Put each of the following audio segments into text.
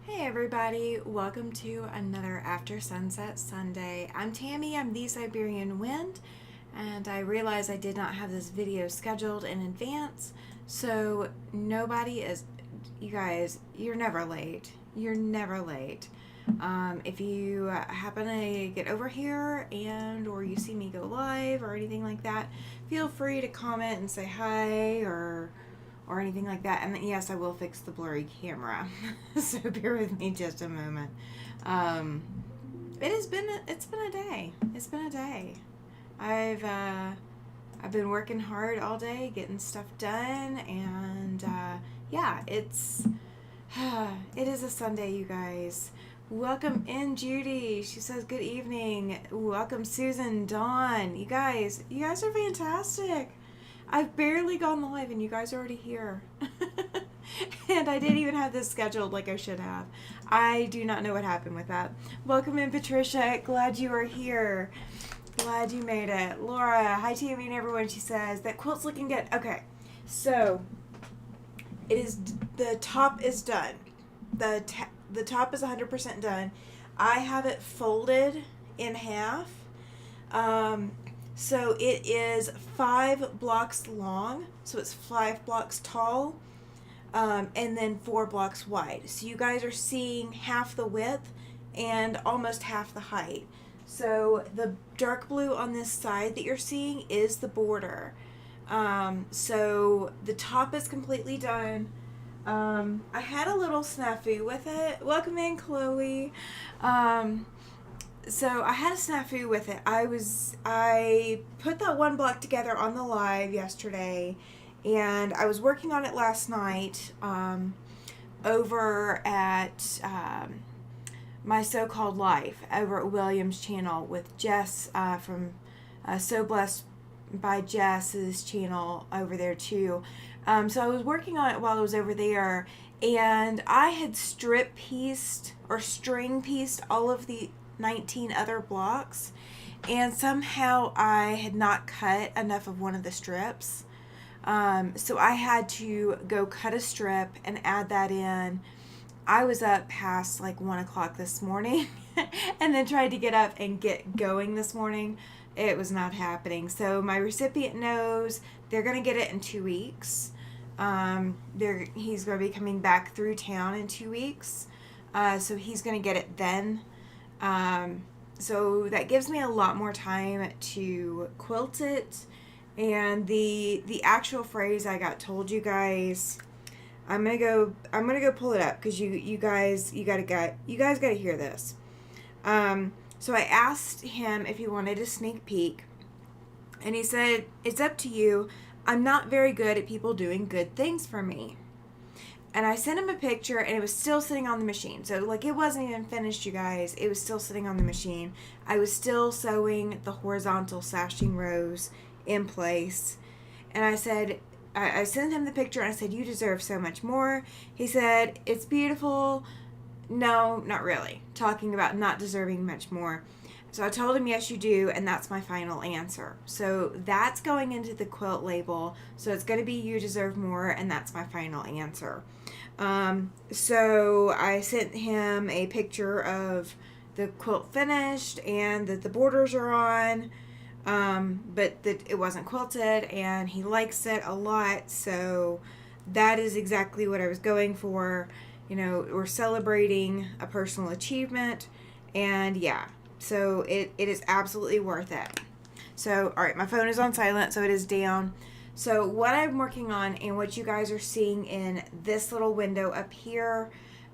Hey everybody, welcome to another After Sunset Sunday. I'm Tammy, I'm the Siberian Wind, and I realize I did not have this video scheduled in advance, so you guys, you're never late. You're never late. If you happen to get over here or you see me go live or anything like that, feel free to comment and say hi or anything like that. And yes, I will fix the blurry camera. So bear with me just a moment. It's been a day. It's been a day. I've been working hard all day, getting stuff done, and yeah, it is a Sunday, you guys. Welcome in, Judy. She says good evening. Welcome, Susan, Dawn. You guys are fantastic. I've barely gone live and you guys are already here. And I didn't even have this scheduled like I should have. I do not know what happened with that. Welcome in, Patricia. Glad you are here. Glad you made it. Laura, hi Tammy and everyone. She says that quilt's looking good. Okay, so the top is done. The top is 100% done. I have it folded in half. So it is 5 blocks long, so it's 5 blocks tall, and then 4 blocks wide. So you guys are seeing half the width and almost half the height. So the dark blue on this side that you're seeing is the border. So the top is completely done. I had a little snafu with it. Welcome in, Chloe. So I had a snafu with it. I put that one block together on the live yesterday, and I was working on it last night over at my so-called life over at William's channel with Jess from So Blessed by Jess's channel over there too. So I was working on it while I was over there, and I had strip pieced or string pieced all of the 19 other blocks, and somehow I had not cut enough of one of the strips, so I had to go cut a strip and add that in. I was up past like 1 o'clock this morning and then tried to get up and get going this morning. It was not happening. So my recipient knows they're going to get it in 2 weeks. He's going to be coming back through town in 2 weeks, so he's going to get it then. So that gives me a lot more time to quilt it, and the actual phrase I got told, you guys, I'm gonna go pull it up because you guys gotta hear this. So I asked him if he wanted a sneak peek, and he said, "It's up to you. I'm not very good at people doing good things for me." And I sent him a picture, and it was still sitting on the machine. So, like, it wasn't even finished, you guys. It was still sitting on the machine. I was still sewing the horizontal sashing rows in place. And I said, I sent him the picture, and I said, "You deserve so much more." He said, "It's beautiful." No, not really. Talking about not deserving much more. So I told him, "Yes, you do," and that's my final answer. So that's going into the quilt label. So it's going to be "You deserve more," and that's my final answer. So I sent him a picture of the quilt finished and that the borders are on, but that it wasn't quilted, and he likes it a lot. So that is exactly what I was going for. You know, we're celebrating a personal achievement, and yeah. So it is absolutely worth it. So, all right, my phone is on silent, so it is down. So what I'm working on and what you guys are seeing in this little window up here,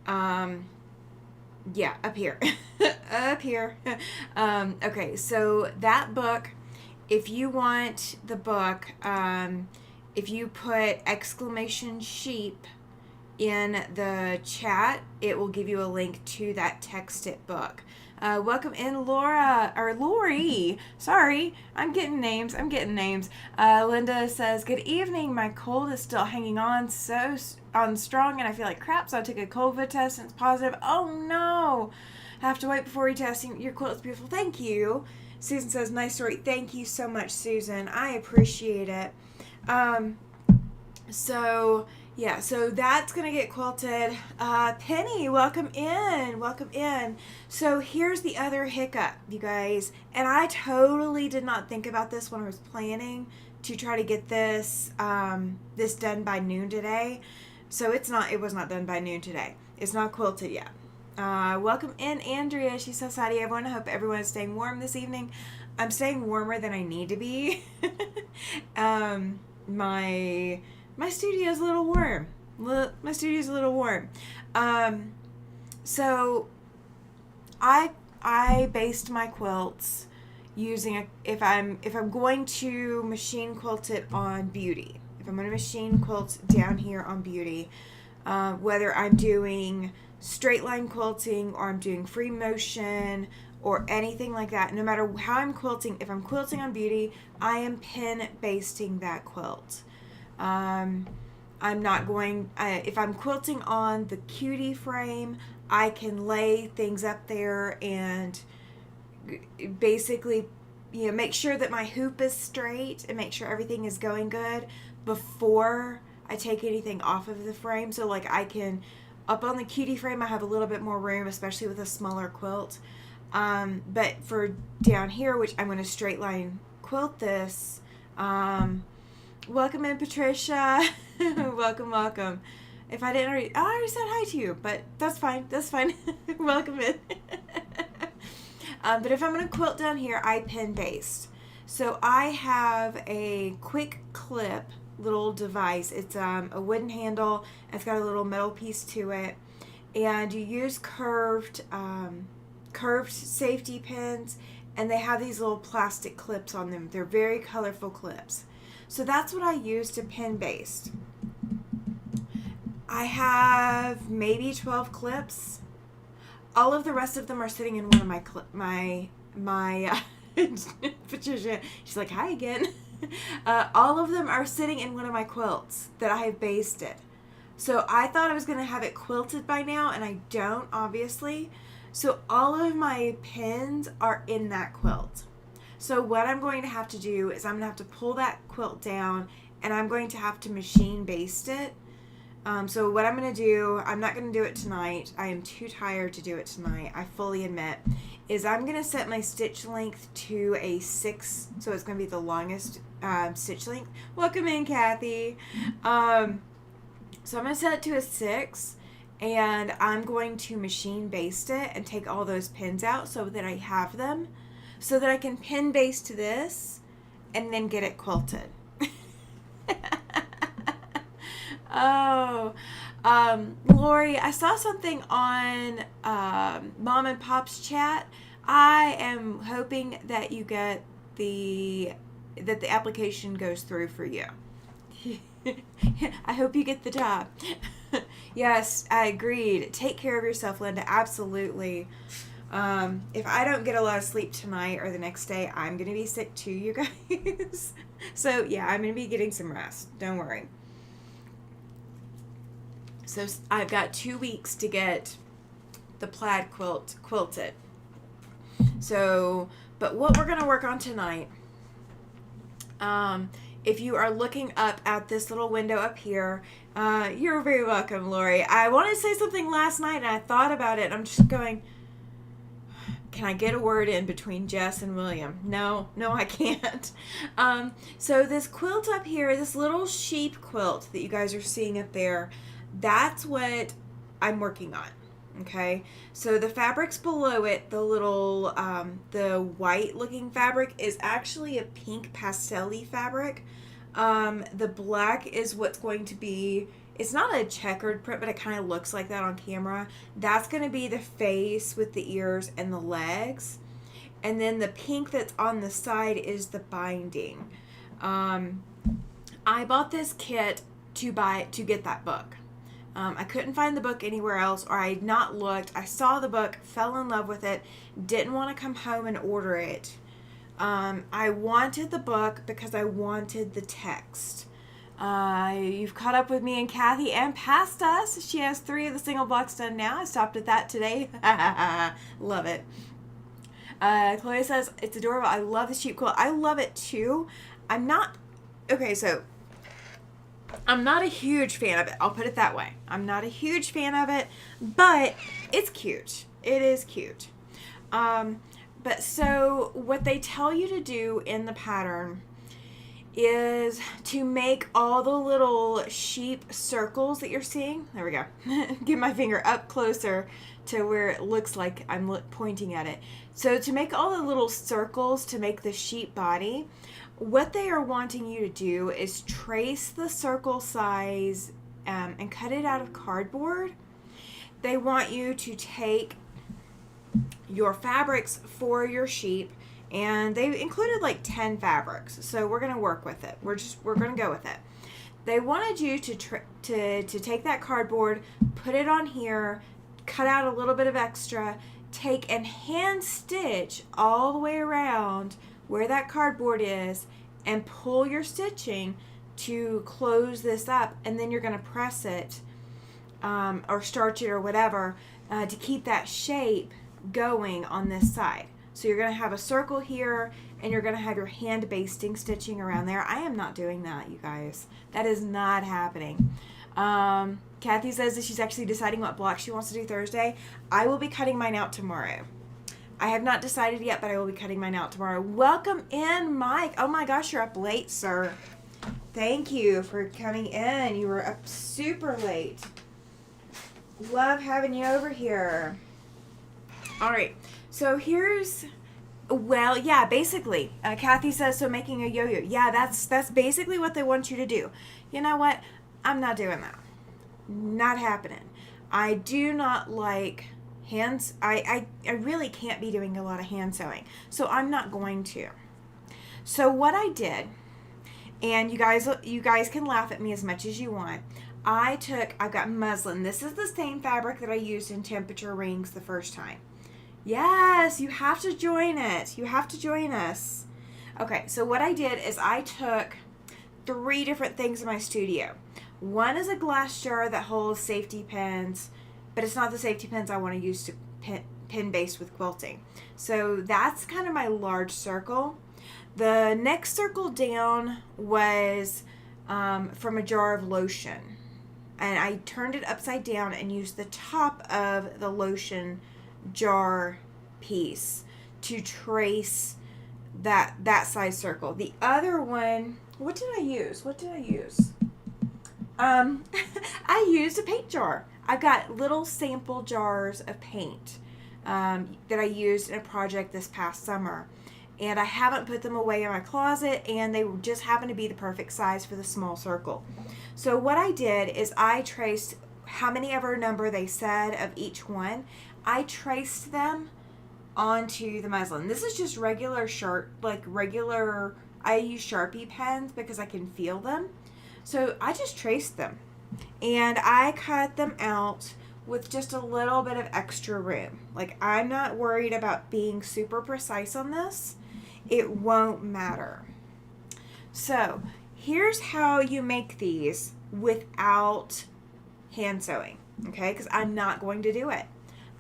yeah, up here, up here. Okay, so that book, if you want the book, if you put exclamation sheep in the chat, it will give you a link to that text it book. Welcome in, Laura, or Lori. Sorry, I'm getting names. Linda says, "Good evening. My cold is still hanging on strong, and I feel like crap, so I took a COVID test, and it's positive. Oh, no. I have to wait before retesting. Your quilt is beautiful." Thank you. Susan says, "Nice story." Thank you so much, Susan. I appreciate it. So, Yeah, so that's gonna get quilted. Penny, welcome in, welcome in. So here's the other hiccup, you guys, and I totally did not think about this when I was planning to try to get this this done by noon today. So it was not done by noon today. It's not quilted yet. Welcome in, Andrea. She says hi to everyone. I hope everyone is staying warm this evening. I'm staying warmer than I need to be. My studio's a little warm. My studio's a little warm. So I based my quilts using if I'm going to machine quilt it on Beauty. If I'm going to machine quilt down here on Beauty, whether I'm doing straight line quilting or I'm doing free motion or anything like that, no matter how I'm quilting, if I'm quilting on Beauty, I am pin basting that quilt. I'm not going, if I'm quilting on the cutie frame, I can lay things up there and basically, make sure that my hoop is straight and make sure everything is going good before I take anything off of the frame. So like I can, up on the cutie frame, I have a little bit more room, especially with a smaller quilt. But for down here, which I'm going to straight line quilt this, welcome in, Patricia. welcome. If I didn't already, I already said hi to you, but that's fine. Welcome in. But if I'm going to quilt down here, I pin baste. So I have a quick clip little device. It's a wooden handle. It's got a little metal piece to it. And you use curved safety pins, and they have these little plastic clips on them. They're very colorful clips. So that's what I use to pin baste. I have maybe 12 clips. All of the rest of them are sitting in one of my Patricia, she's like, hi again. All of them are sitting in one of my quilts that I have basted. So I thought I was going to have it quilted by now, and I don't, obviously. So all of my pins are in that quilt. So what I'm going to have to do is I'm going to have to pull that quilt down, and I'm going to have to machine baste it. So what I'm going to do, I'm not going to do it tonight. I am too tired to do it tonight, I fully admit, is I'm going to set my stitch length to a 6, so it's going to be the longest stitch length. Welcome in, Kathy. So I'm going to set it to a 6, and I'm going to machine baste it and take all those pins out so that I have them, so that I can pin baste this and then get it quilted. Oh, Lori, I saw something on Mom and Pop's chat. I am hoping that you get that the application goes through for you. I hope you get the job. Yes, I agreed. Take care of yourself, Linda. Absolutely. If I don't get a lot of sleep tonight or the next day, I'm going to be sick too, you guys. So, yeah, I'm going to be getting some rest. Don't worry. So I've got 2 weeks to get the plaid quilt quilted. So, but what we're going to work on tonight, if you are looking up at this little window up here, you're very welcome, Lori. I wanted to say something last night, and I thought about it. I'm just going, can I get a word in between Jess and William? No, I can't. So this quilt up here, this little sheep quilt that you guys are seeing up there, that's what I'm working on. Okay, so the fabrics below it, the little, the white looking fabric is actually a pink pastel-y fabric. The black is what's going to be, it's not a checkered print, but it kind of looks like that on camera. That's going to be the face with the ears and the legs. And then the pink that's on the side is the binding. I bought this kit to get that book. I couldn't find the book anywhere else, or I had not looked. I saw the book, fell in love with it, didn't want to come home and order it. I wanted the book because I wanted the text. You've caught up with me and Kathy and past us. She has 3 of the single blocks done now. I stopped at that today. Love it. Chloe says, it's adorable. I love the sheep quilt. I love it too. I'm not... Okay, so... I'm not a huge fan of it. I'll put it that way. I'm not a huge fan of it, but it's cute. It is cute. But so what they tell you to do in the pattern is to make all the little sheep circles that you're seeing. There we go. Get my finger up closer to where it looks like I'm pointing at it. So to make all the little circles to make the sheep body, what they are wanting you to do is trace the circle size and cut it out of cardboard. They want you to take your fabrics for your sheep, and they've included like 10 fabrics, so we're going to work with it. We're going to go with it. They wanted you to take that cardboard, put it on here, cut out a little bit of extra, take and hand stitch all the way around where that cardboard is, and pull your stitching to close this up, and then you're going to press it or starch it or whatever to keep that shape going on this side. So you're going to have a circle here, and you're going to have your hand basting stitching around there. I am not doing that, you guys. That is not happening. Kathy says that she's actually deciding what block she wants to do Thursday. I will be cutting mine out tomorrow. I have not decided yet, but I will be cutting mine out tomorrow. Welcome in, Mike. Oh my gosh, you're up late, sir. Thank you for coming in. You were up super late. Love having you over here. All right, so here's, well, yeah, basically, Kathy says, so making a yo-yo. Yeah, that's basically what they want you to do. You know what? I'm not doing that. Not happening. I do not like hands. I really can't be doing a lot of hand sewing, so I'm not going to. So what I did, and you guys can laugh at me as much as you want. I've got muslin. This is the same fabric that I used in temperature rings the first time. Yes, you have to join it. You have to join us. Okay, so what I did is I took 3 different things in my studio. One is a glass jar that holds safety pins, but it's not the safety pins I want to use to pin base with quilting. So that's kind of my large circle. The next circle down was from a jar of lotion. And I turned it upside down and used the top of the lotion jar piece to trace that size circle. The other one, what did I use? I used a paint jar. I've got little sample jars of paint that I used in a project this past summer, and I haven't put them away in my closet, and they just happen to be the perfect size for the small circle. So what I did is I traced how many ever number they said of each one. I traced them onto the muslin. This is just regular I use Sharpie pens because I can feel them. So I just traced them, and I cut them out with just a little bit of extra room. Like, I'm not worried about being super precise on this. It won't matter. So here's how you make these without hand sewing, okay? Because I'm not going to do it.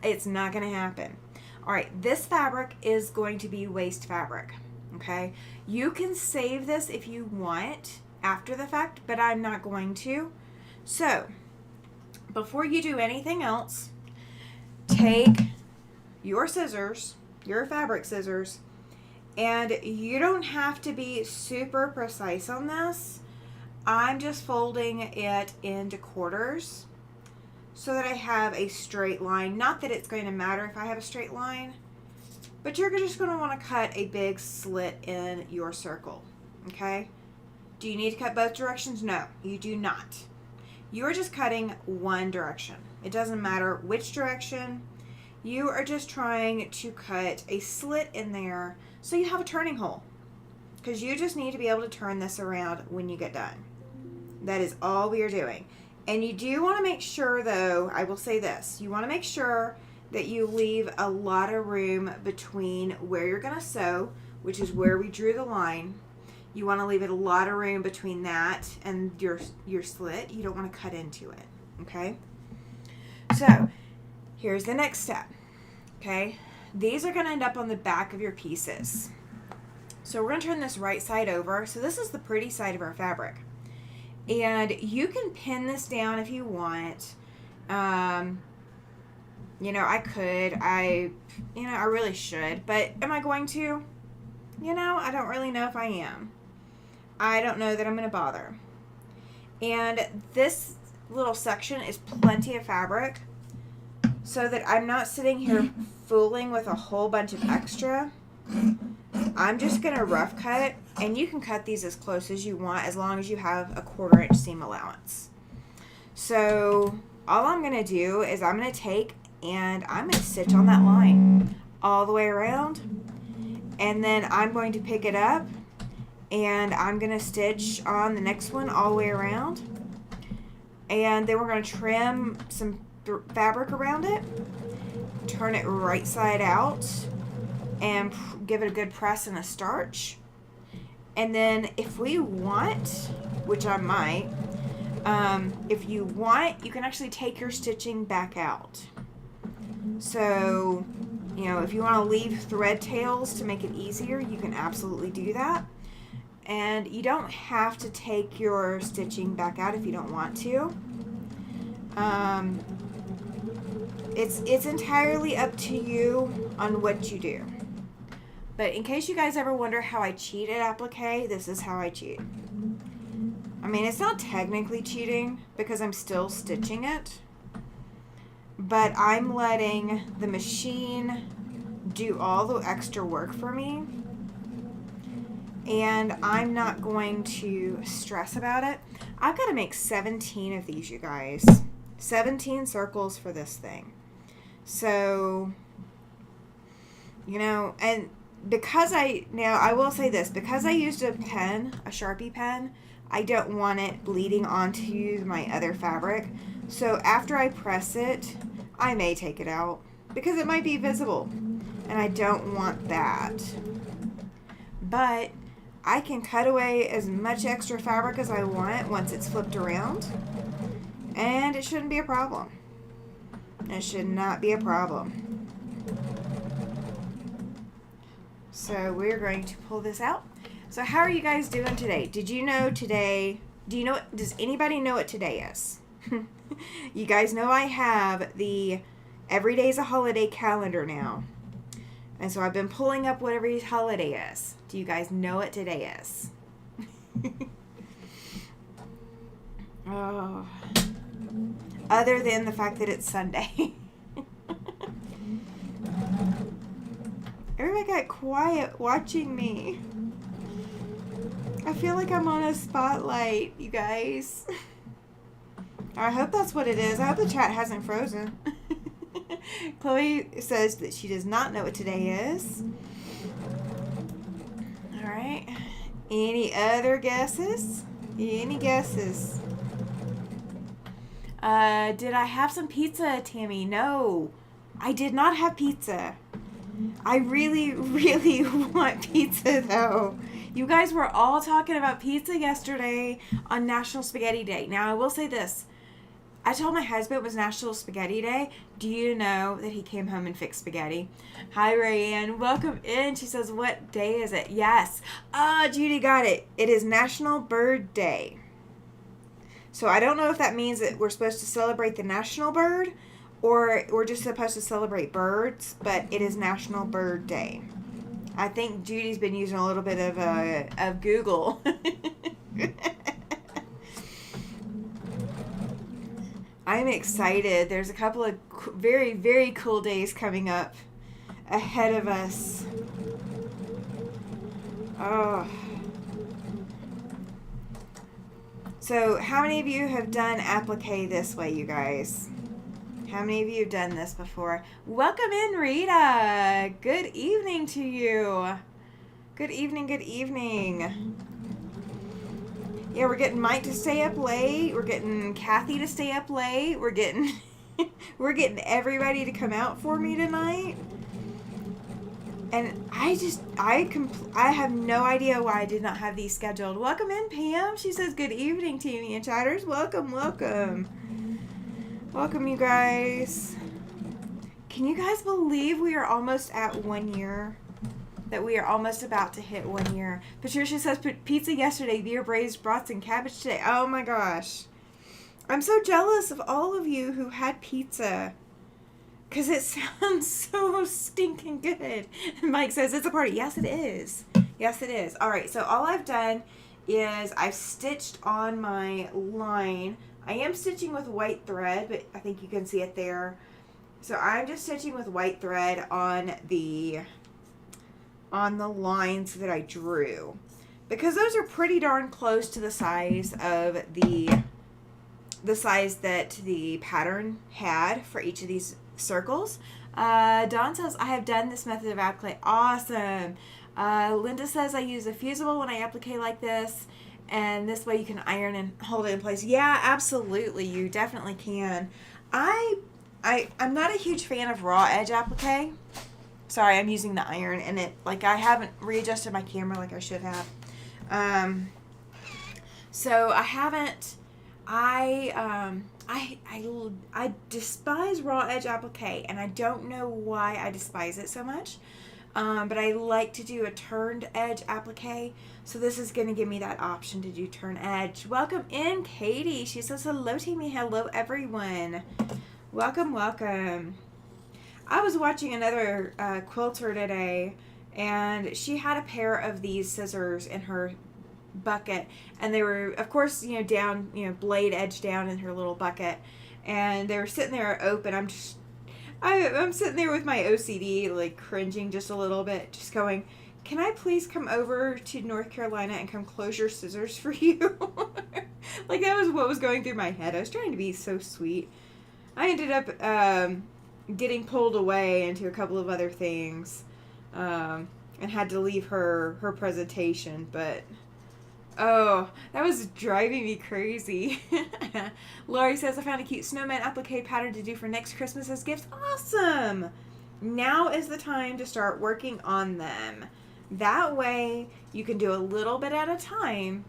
It's not going to happen. All right, this fabric is going to be waste fabric, okay? You can save this if you want after the fact, but I'm not going to. So before you do anything else, take your scissors, your fabric scissors, and you don't have to be super precise on this. I'm just folding it into quarters so that I have a straight line. Not that it's going to matter if I have a straight line, but you're just going to want to cut a big slit in your circle, okay? Do you need to cut both directions? No, you do not. You are just cutting one direction. It doesn't matter which direction. You are just trying to cut a slit in there so you have a turning hole, because you just need to be able to turn this around when you get done. That is all we are doing. And you do want to make sure, though, I will say this, you want to make sure that you leave a lot of room between where you're going to sew, which is where we drew the line. You want to leave it a lot of room between that and your slit. You don't want to cut into it, okay? So here's the next step, okay? These are going to end up on the back of your pieces. So we're going to turn this right side over. So this is the pretty side of our fabric. And you can pin this down if you want. You know, I could. I really should. But am I going to? You know, I don't really know if I am. I don't know that I'm going to bother. And this little section is plenty of fabric, so that I'm not sitting here fooling with a whole bunch of extra. I'm just going to rough cut, and you can cut these as close as you want as long as you have a 1/4 inch seam allowance. So all I'm going to do is I'm going to take and I'm going to stitch on that line all the way around, and then I'm going to pick it up and I'm going to stitch on the next one all the way around, and then we're going to trim some fabric around it, turn it right side out, and give it a good press and a starch. And then if we want, which I might, if you want, you can actually take your stitching back out. So, you know, if you want to leave thread tails to make it easier, you can absolutely do that. And you don't have to take your stitching back out if you don't want to. It's entirely up to you on what you do. But in case you guys ever wonder how I cheat at applique, this is how I cheat. I mean, it's not technically cheating because I'm still stitching it, but I'm letting the machine do all the extra work for me, and I'm not going to stress about it. I've got to make 17 of these, you guys. 17 circles for this thing. So, you know, and because I will say this, because I used a pen, a Sharpie pen, I don't want it bleeding onto my other fabric. So after I press it, I may take it out because it might be visible, and I don't want that. But I can cut away as much extra fabric as I want once it's flipped around, and it shouldn't be a problem. It should not be a problem. So we're going to pull this out. So how are you guys doing today? Did you know today, does anybody know what today is? You guys know I have the Every Day's a Holiday calendar now. And so I've been pulling up what every holiday is. Do you guys know what today is? Oh. Other than the fact that it's Sunday. Everybody got quiet watching me. I feel like I'm on a spotlight, you guys. I hope that's what it is. I hope the chat hasn't frozen. Chloe says that she does not know what today is. All right. Any other guesses? Any guesses? Did I have some pizza, Tammy? No, I did not have pizza. I really, really want pizza, though. You guys were all talking about pizza yesterday on National Spaghetti Day. Now, I will say this. I told my husband it was National Spaghetti Day. Do you know that he came home and fixed spaghetti? Hi, Rayanne. Welcome in. She says, what day is it? Yes. Judy got it. It is National Bird Day. So I don't know if that means that we're supposed to celebrate the national bird or we're just supposed to celebrate birds, but it is National Bird Day. I think Judy's been using a little bit of Google. I'm excited. There's a couple of very, very cool days coming up ahead of us. Oh. So, how many of you have done applique this way, you guys? How many of you have done this before? Welcome in, Rita. Good evening to you. Good evening, good evening. Yeah, we're getting Mike to stay up late. We're getting Kathy to stay up late. We're getting everybody to come out for me tonight. And I have no idea why I did not have these scheduled. Welcome in, Pam. She says, good evening, Tammy and Chatters. Welcome, welcome. Welcome, you guys. Can you guys believe we are almost at 1 year? that we are almost about to hit 1 year. Patricia says, pizza yesterday, beer braised brats and cabbage today. Oh my gosh. I'm so jealous of all of you who had pizza. Because it sounds so stinking good. And Mike says, it's a party. Yes, it is. Yes, it is. All right, so all I've done is I've stitched on my line. I am stitching with white thread, but I think you can see it there. So I'm just stitching with white thread on the lines that I drew, because those are pretty darn close to the size of the size that the pattern had for each of these circles. Dawn says, I have done this method of applique. Awesome. Linda says, I use a fusible when I applique like this, and this way you can iron and hold it in place. Yeah, absolutely. You definitely can. I'm not a huge fan of raw edge applique. Sorry, I'm using the iron, and I haven't readjusted my camera like I should have. So I haven't. I despise raw edge applique, and I don't know why I despise it so much. But I like to do a turned edge applique, so this is going to give me that option to do turn edge. Welcome in, Katie. She says hello to me. Hello, everyone. Welcome, welcome. I was watching another quilter today, and she had a pair of these scissors in her bucket, and they were, of course, down, blade edge down in her little bucket, and they were sitting there open. I'm sitting there with my OCD, like, cringing just a little bit, just going, can I please come over to North Carolina and come close your scissors for you? Like, that was what was going through my head. I was trying to be so sweet. I ended up getting pulled away into a couple of other things, and had to leave her presentation, but oh, that was driving me crazy. Lori says, I found a cute snowman applique pattern to do for next Christmas as gifts. Awesome! Now is the time to start working on them. That way, you can do a little bit at a time.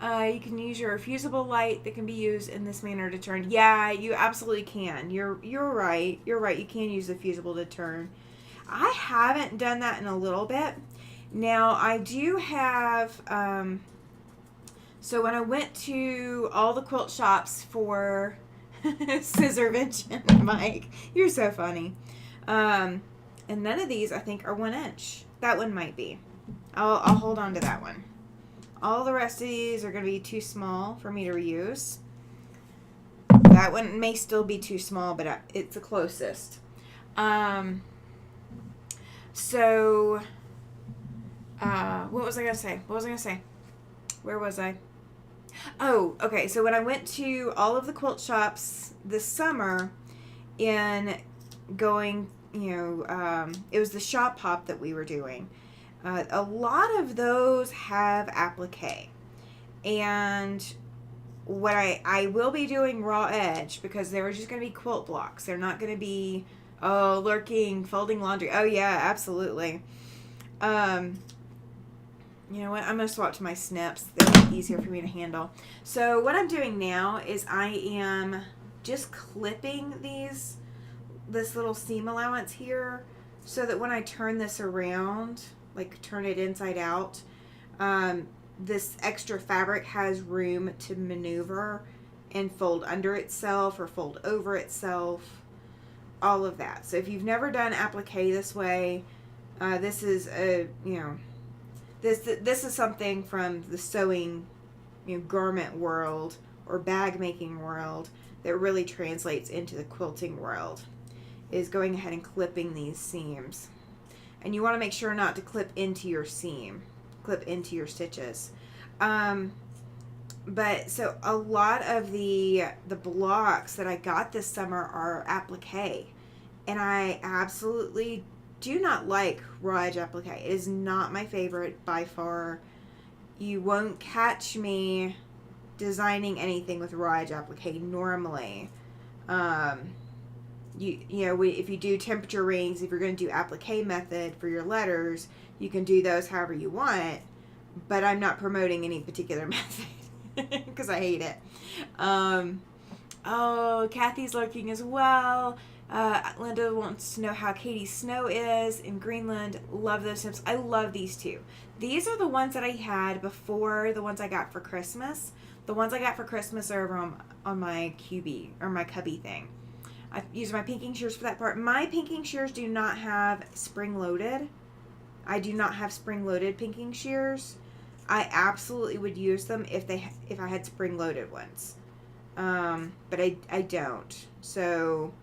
You can use your fusible light that can be used in this manner to turn. Yeah, you absolutely can. You're right. You're right. You can use the fusible to turn. I haven't done that in a little bit. Now, I do have... So when I went to all the quilt shops for Scissorvention, Mike, you're so funny. And none of these, I think, are 1 inch. That one might be. I'll hold on to that one. All the rest of these are going to be too small for me to reuse. That one may still be too small, but it's the closest. So, what was I going to say? Where was I? Oh, okay. So when I went to all of the quilt shops this summer, in going, it was the shop hop that we were doing. A lot of those have applique, and what I will be doing raw edge, because they're just going to be quilt blocks. They're not going to be lurking, folding laundry. Oh yeah, absolutely. You know what? I'm going to swap to my snips. They're easier for me to handle. So what I'm doing now is I am just clipping this little seam allowance here, so that when I turn this around, like turn it inside out, this extra fabric has room to maneuver and fold under itself or fold over itself, all of that. So if you've never done applique this way, this is a, this is something from the sewing, garment world or bag making world that really translates into the quilting world, is going ahead and clipping these seams. And you want to make sure not to clip into your seam, clip into your stitches. But so a lot of the blocks that I got this summer are applique, and I absolutely do not like raw edge applique. It is not my favorite by far. You won't catch me designing anything with raw edge applique normally. If you do temperature rings, if you're going to do applique method for your letters, you can do those however you want, but I'm not promoting any particular method because I hate it. Oh, Kathy's lurking as well. Linda wants to know how Katie's snow is in Greenland. Love those snips. I love these two. These are the ones that I had before the ones I got for Christmas. The ones I got for Christmas are over on my QB or my cubby thing. I use my pinking shears for that part. My pinking shears do not have spring loaded. I do not have spring loaded pinking shears. I absolutely would use them if I had spring loaded ones. But I don't. So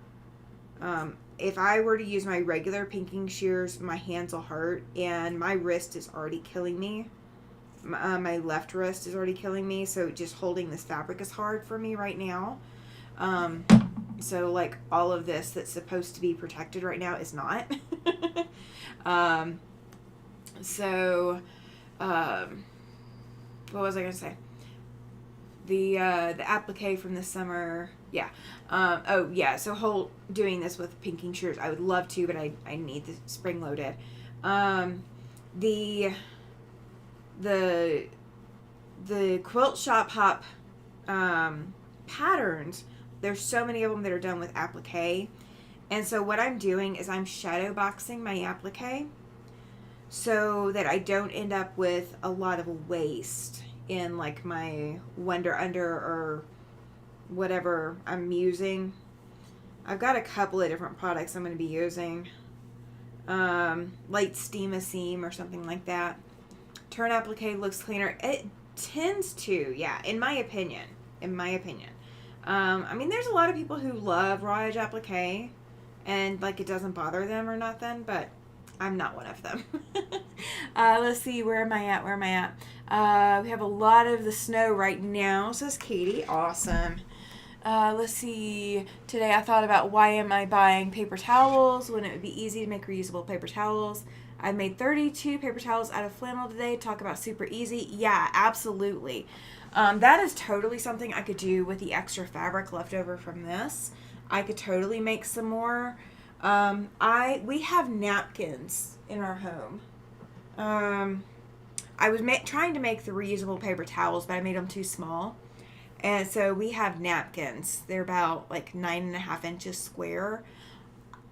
if I were to use my regular pinking shears, my hands will hurt, and my wrist is already killing me. My left wrist is already killing me, so just holding this fabric is hard for me right now. So like all of this that's supposed to be protected right now is not. What was I going to say? The applique from this summer. Yeah. So doing this with pinking shears, I would love to, but I need the spring loaded. The quilt shop hop patterns, there's so many of them that are done with applique. And so what I'm doing is I'm shadow boxing my applique so that I don't end up with a lot of waste in like my under or whatever I'm using. I've got a couple of different products I'm going to be using. Like Steam a Seam or something like that. Turn applique looks cleaner. It tends to, yeah, in my opinion. I mean, there's a lot of people who love raw edge applique and like it doesn't bother them or nothing, but I'm not one of them. Let's see, where am I at? We have a lot of the snow right now, says Katie. Awesome. Let's see. Today I thought about why am I buying paper towels when it would be easy to make reusable paper towels. I made 32 paper towels out of flannel today. Talk about super easy. Yeah, absolutely. That is totally something I could do with the extra fabric left over from this. I could totally make some more. We have napkins in our home. I was trying to make the reusable paper towels, but I made them too small. And so we have napkins. They're about like 9.5 inches square.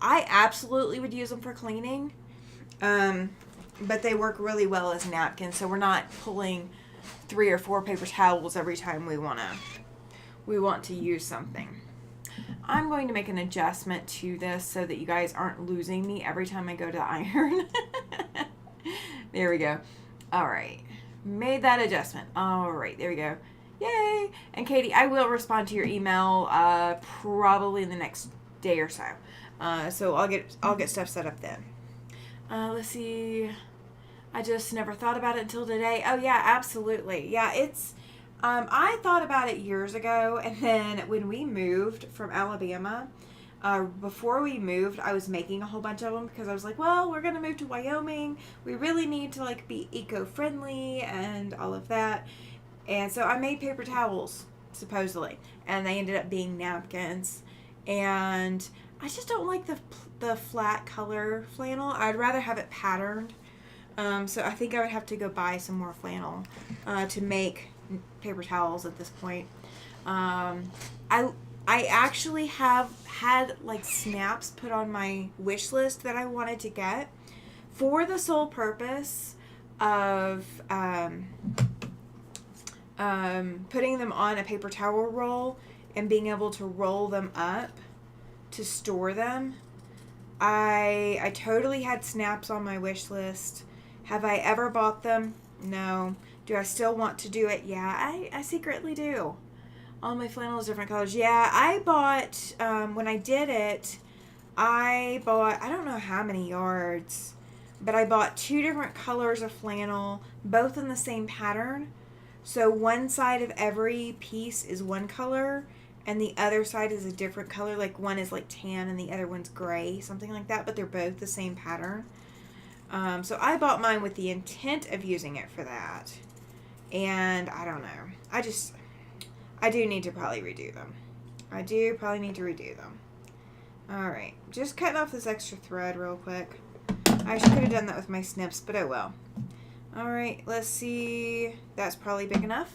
I absolutely would use them for cleaning. But they work really well as napkins, so we're not pulling 3 or 4 paper towels every time we want to use something. I'm going to make an adjustment to this so that you guys aren't losing me every time I go to iron. There we go. All right. Made that adjustment. All right. There we go. Yay. And Katie, I will respond to your email probably in the next day or so. So I'll get stuff set up then. Let's see. I just never thought about it until today. Oh yeah, absolutely. Yeah, it's I thought about it years ago, and then when we moved from Alabama, before we moved, I was making a whole bunch of them because I was like, well, we're gonna move to Wyoming. We really need to like be eco-friendly and all of that. And so I made paper towels, supposedly, and they ended up being napkins. And I just don't like the flat color flannel. I'd rather have it patterned. So I think I would have to go buy some more flannel to make paper towels at this point. I actually have had like snaps put on my wish list that I wanted to get for the sole purpose of putting them on a paper towel roll and being able to roll them up to store them. I totally had snaps on my wish list. Have I ever bought them? No. Do I still want to do it? Yeah, I secretly do. All my flannel is different colors. Yeah, I bought, when I did it, I don't know how many yards, but I bought 2 different colors of flannel, both in the same pattern. So one side of every piece is one color, and the other side is a different color. Like one is like tan and the other one's gray, something like that, but they're both the same pattern. So I bought mine with the intent of using it for that. And I don't know. I do need to probably redo them. I do probably need to redo them. Alright. Just cutting off this extra thread real quick. I could have done that with my snips, but oh well. Alright, let's see. That's probably big enough.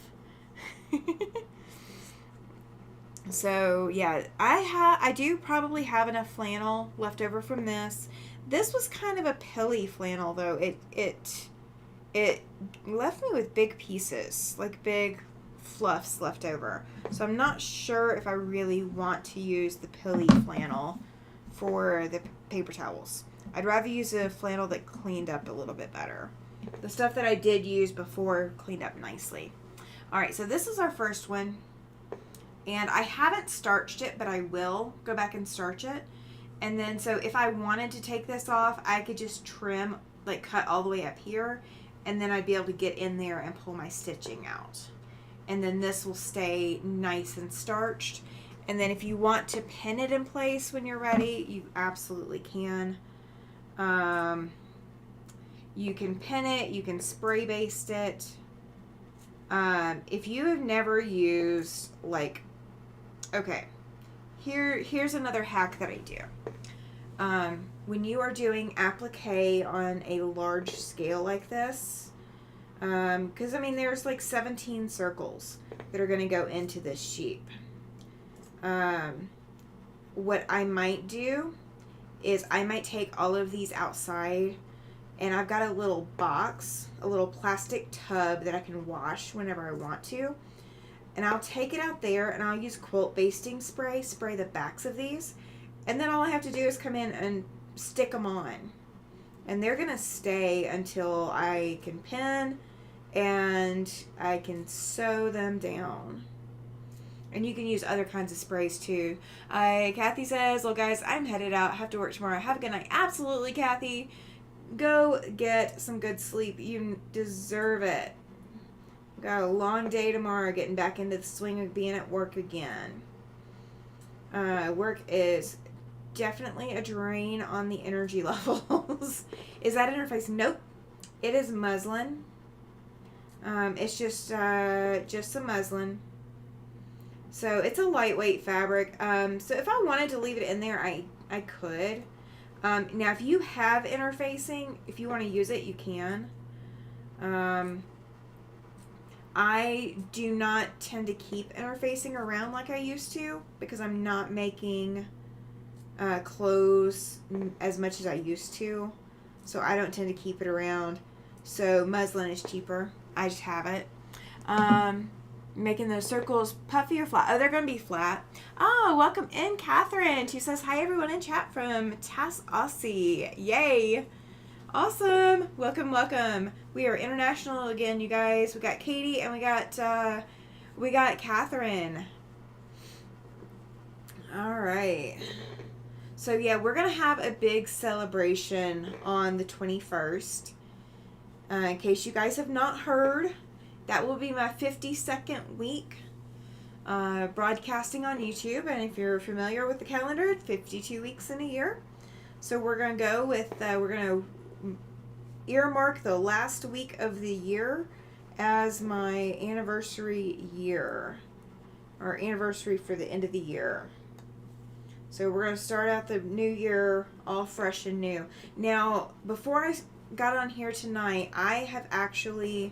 So yeah, I do probably have enough flannel left over from this. This was kind of a pilly flannel though. It left me with big pieces, like big fluffs left over. So I'm not sure if I really want to use the pilly flannel for the paper towels. I'd rather use a flannel that cleaned up a little bit better. The stuff that I did use before cleaned up nicely. All right, so this is our first one. And I haven't starched it, but I will go back and starch it. And then, so if I wanted to take this off, I could just trim, like cut all the way up here. And then I'd be able to get in there and pull my stitching out. And then this will stay nice and starched. And then if you want to pin it in place when you're ready, you absolutely can. You can pin it, you can spray baste it. If you have never used, like, okay, here's another hack that I do. When you are doing applique on a large scale like this, because I mean there's like 17 circles that are going to go into this sheep. What I might do is I might take all of these outside, and I've got a little box, a little plastic tub that I can wash whenever I want to. And I'll take it out there and I'll use quilt basting spray the backs of these. And then all I have to do is come in and stick them on. And they're going to stay until I can pin and I can sew them down. And you can use other kinds of sprays too. Kathy says, well guys, I'm headed out. I have to work tomorrow. Have a good night. Absolutely, Kathy. Go get some good sleep. You deserve it. Got a long day tomorrow, getting back into the swing of being at work again. Work is definitely a drain on the energy levels. Is that interface? Nope. It is muslin. It's just some muslin. So it's a lightweight fabric. So if I wanted to leave it in there, I could. Now, if you have interfacing, if you want to use it, you can. I do not tend to keep interfacing around like I used to because I'm not making clothes as much as I used to. So I don't tend to keep it around. So muslin is cheaper. I just have it. Making those circles puffy or flat. Oh, they're going to be flat. Oh, welcome in, Catherine. She says, hi, everyone in chat from Tass Aussie. Yay. Awesome. Welcome, welcome. We are international again, you guys. We got Katie and we got Catherine. All right. So, yeah, we're going to have a big celebration on the 21st. In case you guys have not heard, that will be my 52nd week broadcasting on YouTube. And if you're familiar with the calendar, it's 52 weeks in a year. So we're going to go with, we're going to earmark the last week of the year as my anniversary year. Or anniversary for the end of the year. So we're going to start out the new year all fresh and new. Now, before I got on here tonight, I have actually...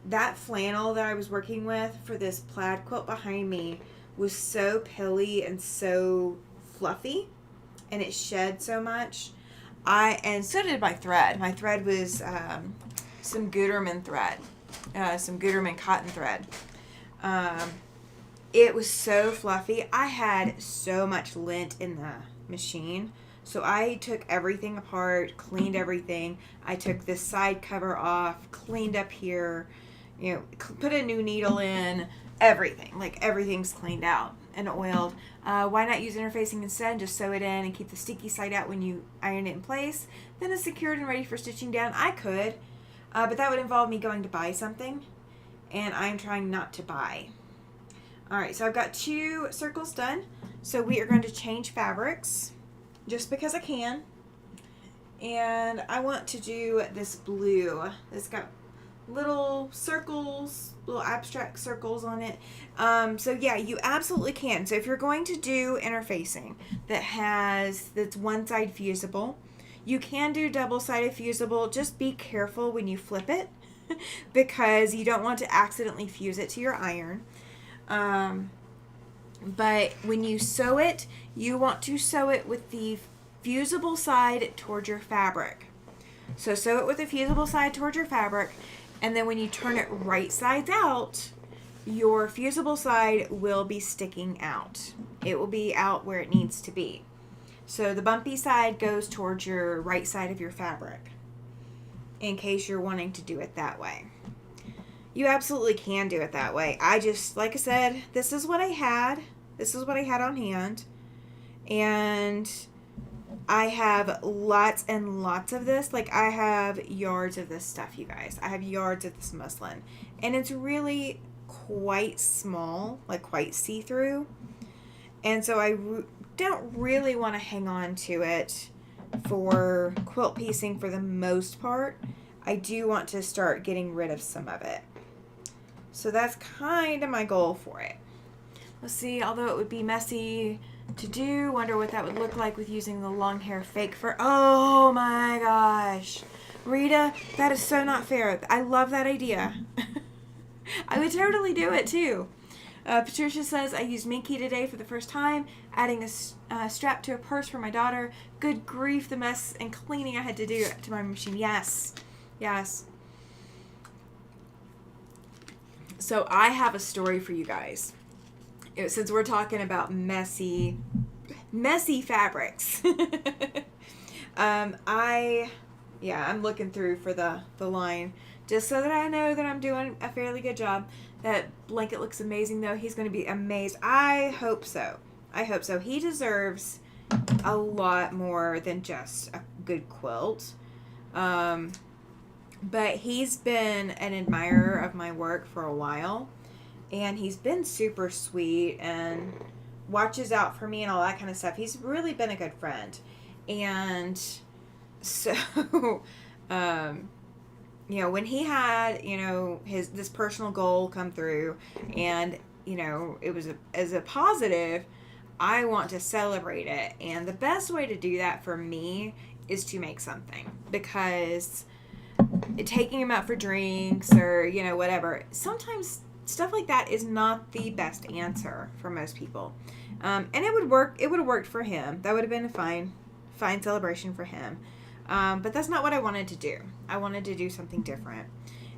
That flannel that I was working with for this plaid quilt behind me was so pilly and so fluffy, and it shed so much. And so did my thread. My thread was some Gutermann thread, some Gutermann cotton thread. It was so fluffy. I had so much lint in the machine. So I took everything apart, cleaned everything. I took this side cover off, cleaned up here, you know, put a new needle in, everything. Like, everything's cleaned out and oiled. Why not use interfacing instead and just sew it in and keep the sticky side out when you iron it in place? Then it's secured and ready for stitching down. I could, but that would involve me going to buy something, and I'm trying not to buy. All right, so I've got 2 circles done. So we are going to change fabrics just because I can. And I want to do this blue. It's got little circles, little abstract circles on it. So yeah, you absolutely can. So if you're going to do interfacing that's one side fusible, you can do double-sided fusible. Just be careful when you flip it because you don't want to accidentally fuse it to your iron. But when you sew it, you want to sew it with the fusible side towards your fabric. So sew it with the fusible side towards your fabric, and then when you turn it right sides out, your fusible side will be sticking out. It will be out where it needs to be. So the bumpy side goes towards your right side of your fabric, in case you're wanting to do it that way. You absolutely can do it that way. I just, like I said, this is what I had. This is what I had on hand. And I have lots and lots of this. Like, I have yards of this stuff, you guys. I have yards of this muslin. And it's really quite small, like quite see-through. And so I don't really want to hang on to it for quilt piecing for the most part. I do want to start getting rid of some of it. So that's kind of my goal for it. Let's see, although it would be messy to do, wonder what that would look like with using the long hair fake fur. Oh my gosh. Rita, that is so not fair. I love that idea. I would totally do it too. Patricia says, I used Minky today for the first time, adding a strap to a purse for my daughter. Good grief, the mess and cleaning I had to do to my machine. Yes. Yes. So I have a story for you guys. Since we're talking about messy fabrics. I'm looking through for the line just so that I know that I'm doing a fairly good job. That blanket looks amazing, though. He's going to be amazed. I hope so. He deserves a lot more than just a good quilt. But he's been an admirer of my work for a while, and he's been super sweet and watches out for me and all that kind of stuff. He's really been a good friend. And so, when he had, this personal goal come through, and, it was as a positive, I want to celebrate it. And the best way to do that for me is to make something, because taking him out for drinks or, whatever, sometimes stuff like that is not the best answer for most people. And it would work. It would have worked for him. That would have been a fine celebration for him. But that's not what I wanted to do. I wanted to do something different.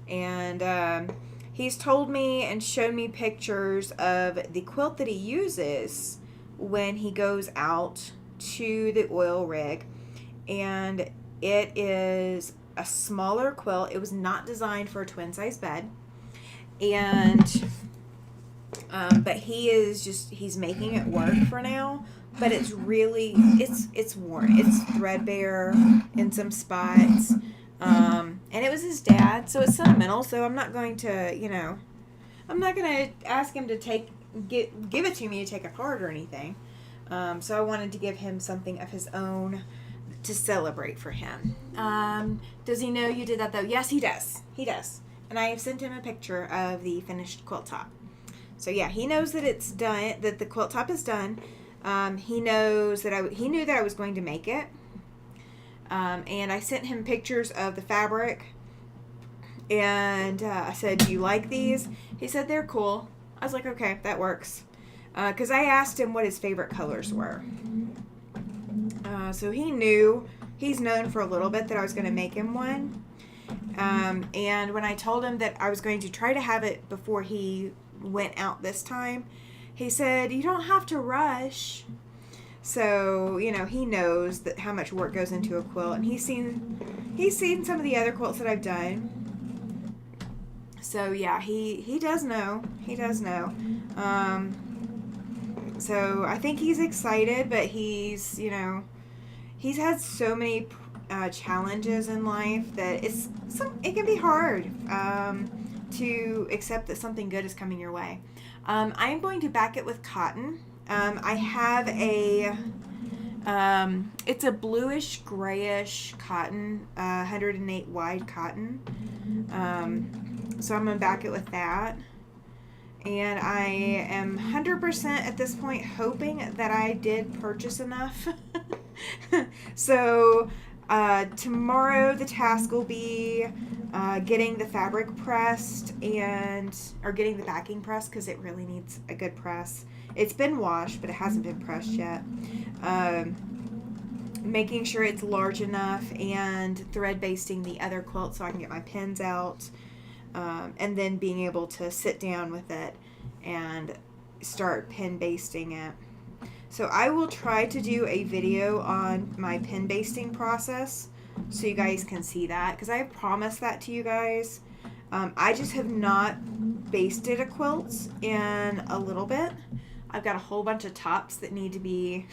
And he's told me and shown me pictures of the quilt that he uses when he goes out to the oil rig. And it is a smaller quilt. It was not designed for a twin size bed. And but he's making it work for now. But it's really, it's worn. It's threadbare in some spots. And it was his dad, so it's sentimental. So I'm not going to, I'm not going to ask him to give it to me to take apart or anything. So I wanted to give him something of his own to celebrate for him. Does he know you did that, though? Yes, he does. He does. And I have sent him a picture of the finished quilt top. So yeah, he knows that it's done, that the quilt top is done. He knows that he knew that I was going to make it. And I sent him pictures of the fabric. And I said, do you like these? He said, they're cool. I was like, okay, that works. Because I asked him what his favorite colors were. So he knew, he's known for a little bit that I was going to make him one. And when I told him that I was going to try to have it before he went out this time, he said, you don't have to rush. So, he knows that how much work goes into a quilt, and he's seen some of the other quilts that I've done. So yeah, he does know. He does know. So I think he's excited, but he's had so many challenges in life that it can be hard to accept that something good is coming your way. I'm going to back it with cotton. I have it's a bluish grayish cotton, 108 wide cotton. So I'm going to back it with that. And I am 100% at this point hoping that I did purchase enough. So tomorrow the task will be getting the fabric pressed or getting the backing pressed, because it really needs a good press. It's been washed, but it hasn't been pressed yet. Making sure it's large enough, and thread basting the other quilt so I can get my pins out. And then being able to sit down with it and start pin basting it. So I will try to do a video on my pin basting process so you guys can see that, because I promised that to you guys. I just have not basted a quilt in a little bit. I've got a whole bunch of tops that need to be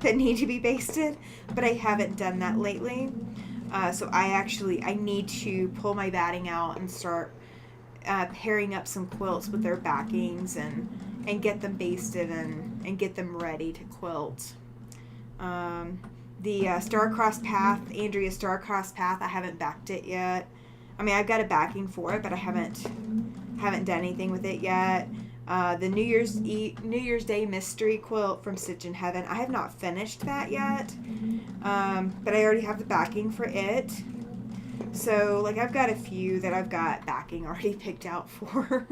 basted, but I haven't done that lately. So I need to pull my batting out and start pairing up some quilts with their backings and get them basted and get them ready to quilt. The Star-Crossed Path, Andrea's Star-Crossed Path, I haven't backed it yet. I mean, I've got a backing for it, but I haven't done anything with it yet. The New Year's Day mystery quilt from Stitch in Heaven, I have not finished that yet, but I already have the backing for it. So, like, I've got a few that I've got backing already picked out for,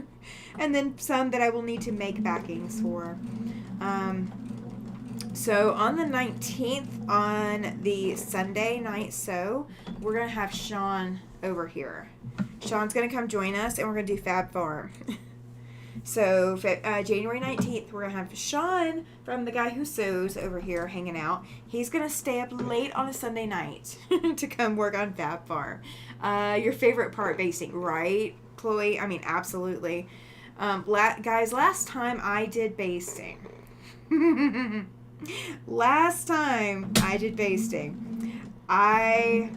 and then some that I will need to make backings for. So on the 19th, on the Sunday night sew, we're going to have Sean over here. Sean's going to come join us, and we're going to do Fab Farm. So January 19th, we're going to have Sean from The Guy Who Sews over here hanging out. He's going to stay up late on a Sunday night to come work on Fab Farm. Your favorite part, basting, right, Chloe? I mean, absolutely. Guys, last time I did basting. I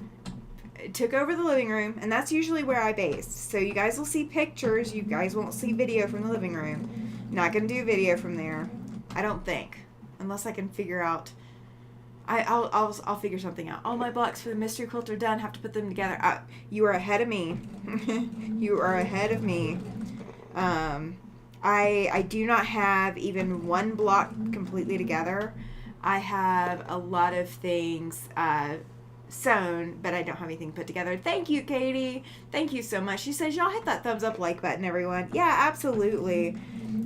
took over the living room, and that's usually where I baste. So you guys will see pictures. You guys won't see video from the living room. Not going to do video from there, I don't think, unless I can figure out. I'll figure something out. All my blocks for the mystery quilt are done. Have to put them together. You are ahead of me. You are ahead of me. I do not have even one block completely together. I have a lot of things sewn, but I don't have anything put together. Thank you, Katie. Thank you so much. She says, y'all hit that thumbs up like button, everyone. Yeah, absolutely.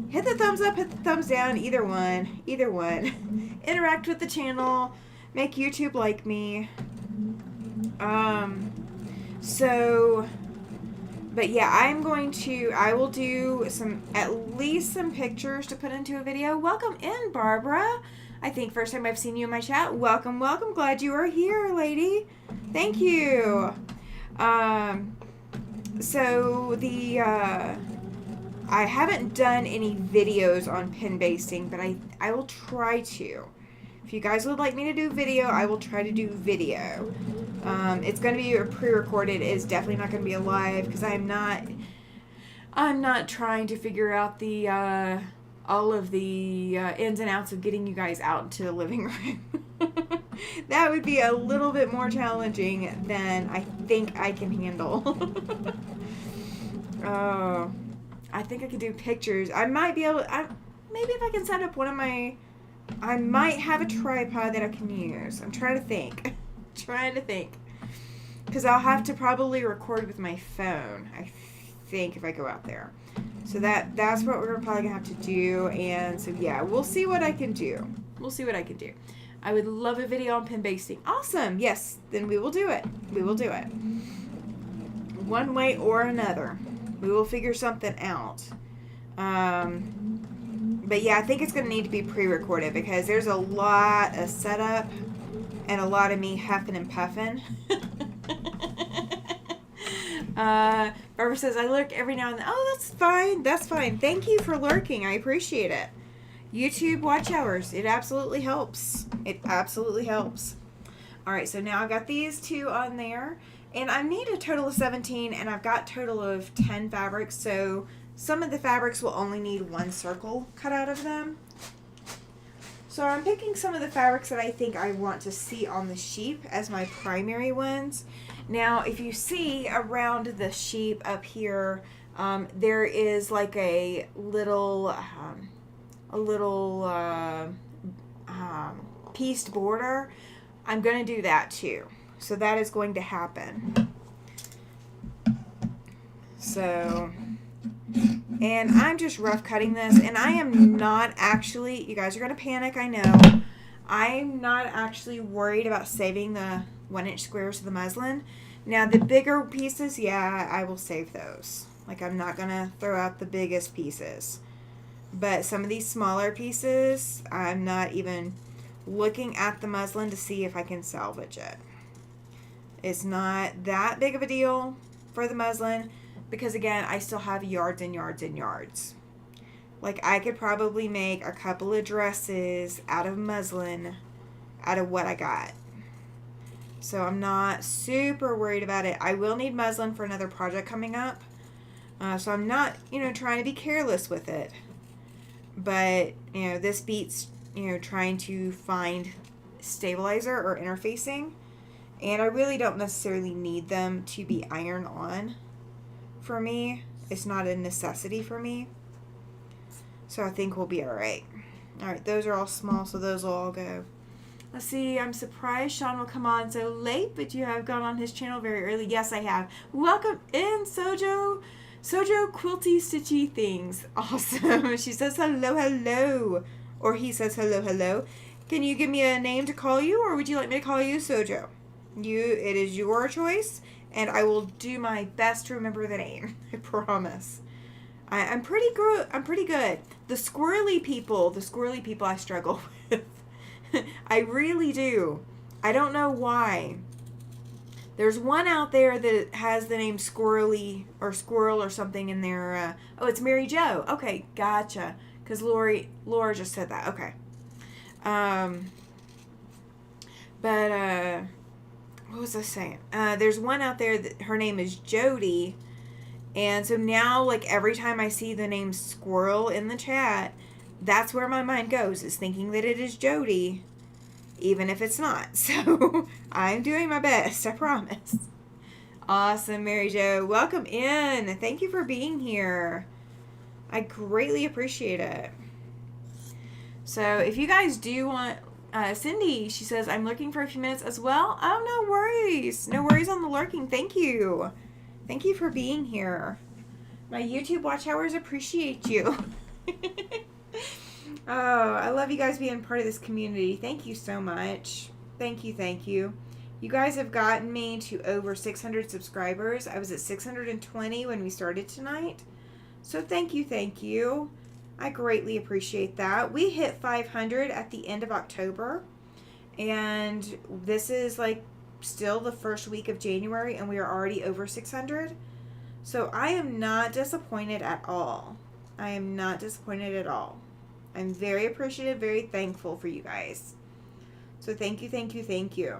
Hit the thumbs up, hit the thumbs down, either one. Either one. Interact with the channel. Make YouTube like me. But yeah, I will do at least some pictures to put into a video. Welcome in, Barbara. I think first time I've seen you in my chat. Welcome, welcome. Glad you are here, lady. Thank you. I haven't done any videos on pin basting, but I will try to. If you guys would like me to do video, I will try to do video. It's going to be pre-recorded. It's definitely not going to be a live, because I'm not trying to figure out the all of the ins and outs of getting you guys out into the living room. That would be a little bit more challenging than I think I can handle. Oh, I think I could do pictures. I might be able to, maybe if I can set up I might have a tripod that I can use. I'm trying to think. Because I'll have to probably record with my phone, I think, if I go out there. So that's what we're probably going to have to do. And so, yeah, we'll see what I can do. I would love a video on pin basting. Awesome. Yes, then we will do it. One way or another. We will figure something out. But yeah, I think it's going to need to be pre-recorded, because there's a lot of setup and a lot of me huffing and puffing. Barbara says, I lurk every now and then. Oh, that's fine. Thank you for lurking. I appreciate it. YouTube watch hours. It absolutely helps. All right, so now I've got these two on there, and I need a total of 17, and I've got a total of 10 fabrics, so some of the fabrics will only need one circle cut out of them. So I'm picking some of the fabrics that I think I want to see on the sheep as my primary ones. Now, if you see around the sheep up here, there is like a little pieced border. I'm going to do that too. So that is going to happen. So And I'm just rough cutting this, and I am not actually, you guys are going to panic, I know. I'm not actually worried about saving the 1-inch squares of the muslin. Now, the bigger pieces, yeah, I will save those. Like, I'm not going to throw out the biggest pieces. But some of these smaller pieces, I'm not even looking at the muslin to see if I can salvage it. It's not that big of a deal for the muslin because, again, I still have yards and yards and yards. Like, I could probably make a couple of dresses out of muslin out of what I got. So I'm not super worried about it. I will need muslin for another project coming up. So I'm not, trying to be careless with it. But, this beats, trying to find stabilizer or interfacing. And I really don't necessarily need them to be iron on for me. It's not a necessity for me. So I think we'll be all right. All right, those are all small, so those will all go. Let's see, I'm surprised Sean will come on so late, but you have gone on his channel very early. Yes, I have. Welcome in, Sojo. Sojo Quilty Stitchy Things. Awesome. She says hello, hello. Or he says hello, hello. Can you give me a name to call you, or would you like me to call you Sojo? It is your choice, and I will do my best to remember the name. I promise. I'm pretty good. The squirrely people I struggle with. I really do. I don't know why. There's one out there that has the name Squirrely or Squirrel or something in there. It's Mary Jo. Okay, gotcha. Because Laura just said that. Okay. What was I saying? There's one out there that her name is Jody. And so now, like, every time I see the name Squirrel in the chat, that's where my mind goes, is thinking that it is Jody, even if it's not. So I'm doing my best, I promise. Awesome, Mary Jo. Welcome in. Thank you for being here. I greatly appreciate it. So if you guys do want... Cindy, she says, I'm lurking for a few minutes as well. Oh, no worries. No worries on the lurking. Thank you. Thank you for being here. My YouTube watch hours appreciate you. Oh, I love you guys being part of this community. Thank you so much. Thank you, thank you. You guys have gotten me to over 600 subscribers. I was at 620 when we started tonight. So thank you, thank you. I greatly appreciate that. We hit 500 at the end of October. And this is like still the first week of January, and we are already over 600. So I am not disappointed at all. I am not disappointed at all. I'm very appreciative, very thankful for you guys. So thank you, thank you, thank you.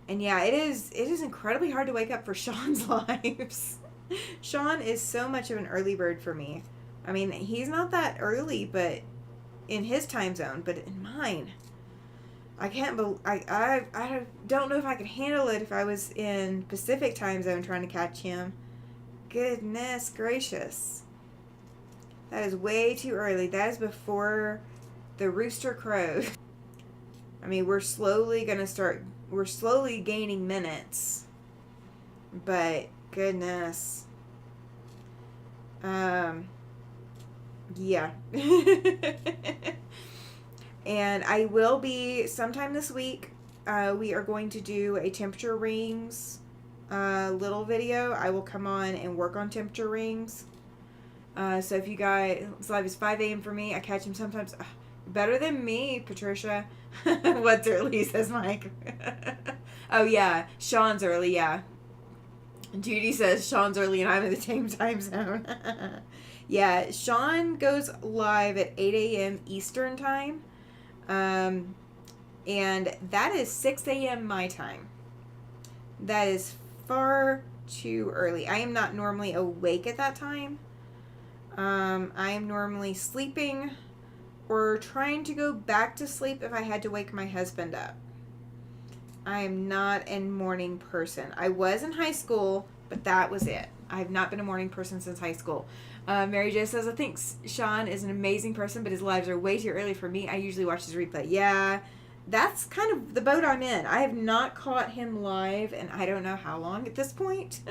And yeah, it is incredibly hard to wake up for Sean's lives. Sean is so much of an early bird for me. I mean, he's not that early, but in his time zone, but in mine, I don't know if I could handle it if I was in Pacific time zone trying to catch him. Goodness gracious. That is way too early. That is before the rooster crows. I mean, we're slowly gaining minutes. But, goodness. Yeah. And I will be, sometime this week, we are going to do a temperature rings little video. I will come on and work on temperature rings. So if you guys, it's live is 5 a.m. for me. I catch him sometimes. Better than me, Patricia. What's early, says Mike. Oh, yeah. Sean's early, yeah. Judy says Sean's early and I'm in the same time zone. Yeah, Sean goes live at 8 a.m. Eastern time. And that is 6 a.m. my time. That is far too early. I am not normally awake at that time. I am normally sleeping or trying to go back to sleep if I had to wake my husband up. I am not a morning person. I was in high school, but that was it. I have not been a morning person since high school. Mary Jo says, I think Sean is an amazing person, but his lives are way too early for me. I usually watch his replay. Yeah, that's kind of the boat I'm in. I have not caught him live, and I don't know how long at this point.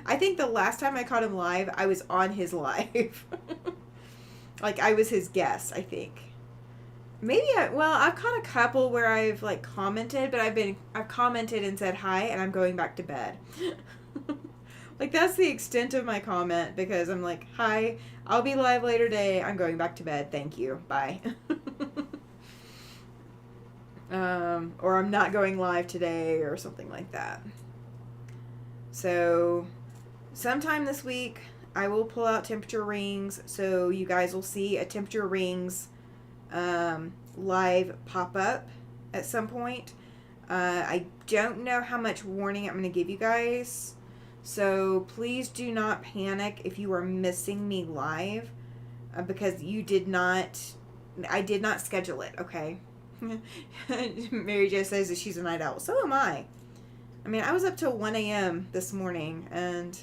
I think the last time I caught him live, I was on his live. Like, I was his guest, I think. Maybe I've caught a couple where I've, like, commented, but I've commented and said hi, and I'm going back to bed. Like, that's the extent of my comment, because I'm like, hi, I'll be live later today, I'm going back to bed, thank you, bye. Or I'm not going live today, or something like that. So, sometime this week, I will pull out temperature rings, so you guys will see a temperature rings live pop up at some point. I don't know how much warning I'm going to give you guys, so please do not panic if you are missing me live, because I did not schedule it, okay? Mary Jo says that she's a night owl. So am I. I mean, I was up till 1 a.m. this morning, and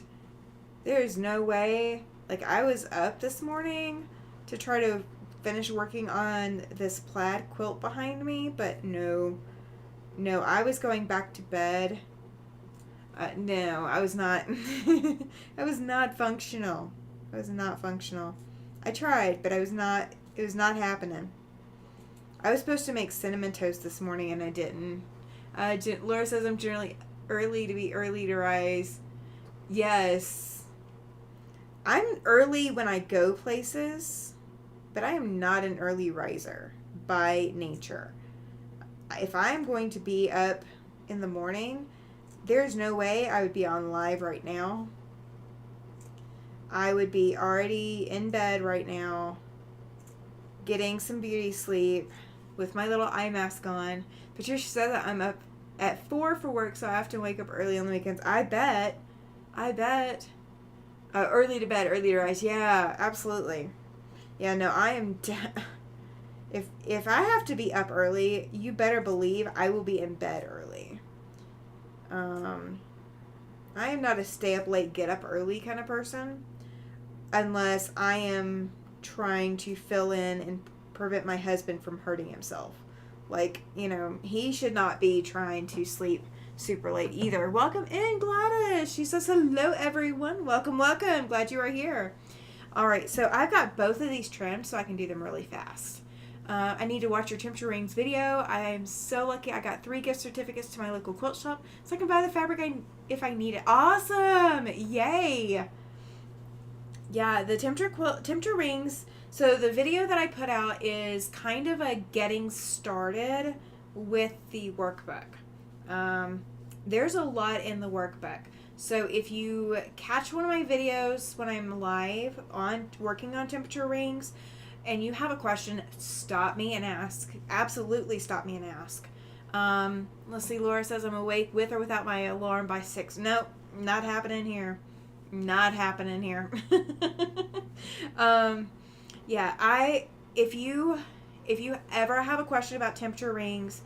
there's no way. Like, I was up this morning to try to finish working on this plaid quilt behind me, but no, I was going back to bed. No, I was not. I was not functional. I tried, but it was not happening. I was supposed to make cinnamon toast this morning, and I didn't. Laura says I'm generally early to be early to rise. Yes. I'm early when I go places, but I am not an early riser by nature. If I'm going to be up in the morning, there's no way I would be on live right now. I would be already in bed right now, getting some beauty sleep with my little eye mask on. Patricia said that I'm up at 4 for work, so I have to wake up early on the weekends. I bet. Early to bed, early to rise. Yeah, absolutely. Yeah, no, I am... If I have to be up early, you better believe I will be in bed early. I am not a stay up late, get up early kind of person, unless I am trying to fill in and prevent my husband from hurting himself. Like, he should not be trying to sleep super late either. Welcome in, Gladys. She says, hello, everyone. Welcome. Glad you are here. All right, so I've got both of these trimmed so I can do them really fast. I need to watch your temperature rings video. I am so lucky. I got 3 gift certificates to my local quilt shop, so I can buy the fabric if I need it. Awesome! Yay! Yeah, the temperature rings. So the video that I put out is kind of a getting started with the workbook. There's a lot in the workbook. So if you catch one of my videos when I'm live on working on temperature rings, and you have a question, stop me and ask. Absolutely stop me and ask. Let's see, Laura says I'm awake with or without my alarm by 6. Nope, not happening here. Yeah, if you ever have a question about temperature rings,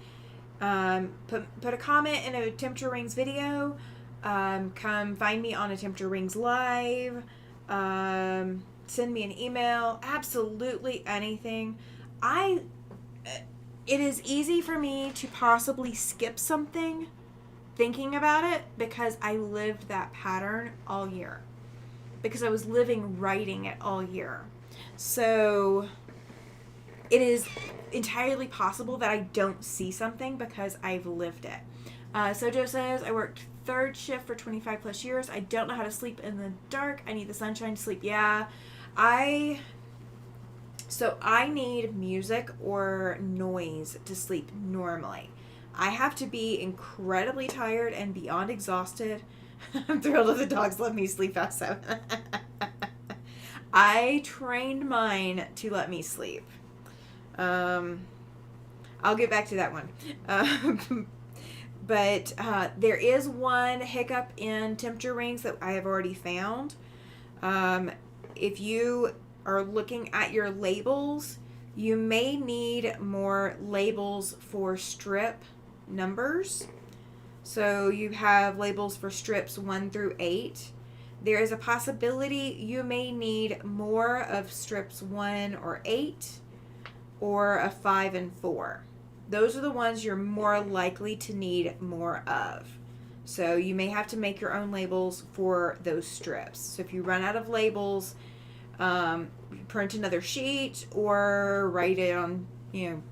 put a comment in a temperature rings video. Come find me on a temperature rings live. Send me an email, absolutely anything. It is easy for me to possibly skip something thinking about it because I lived that pattern all year. Because I was writing it all year. So it is entirely possible that I don't see something because I've lived it. Sojo says, I worked 3rd shift for 25 plus years. I don't know how to sleep in the dark. I need the sunshine to sleep. Yeah. I need music or noise to sleep normally. I have to be incredibly tired and beyond exhausted. I'm thrilled that the dogs let me sleep past 7. I trained mine to let me sleep. I'll get back to that one. But there is one hiccup in temperature rings that I have already found. If you are looking at your labels, you may need more labels for strip numbers. So you have labels for strips 1 through 8. There is a possibility you may need more of strips 1 or 8 or a 5 and 4. Those are the ones you're more likely to need more of. So you may have to make your own labels for those strips. So if you run out of labels, print another sheet or write it on,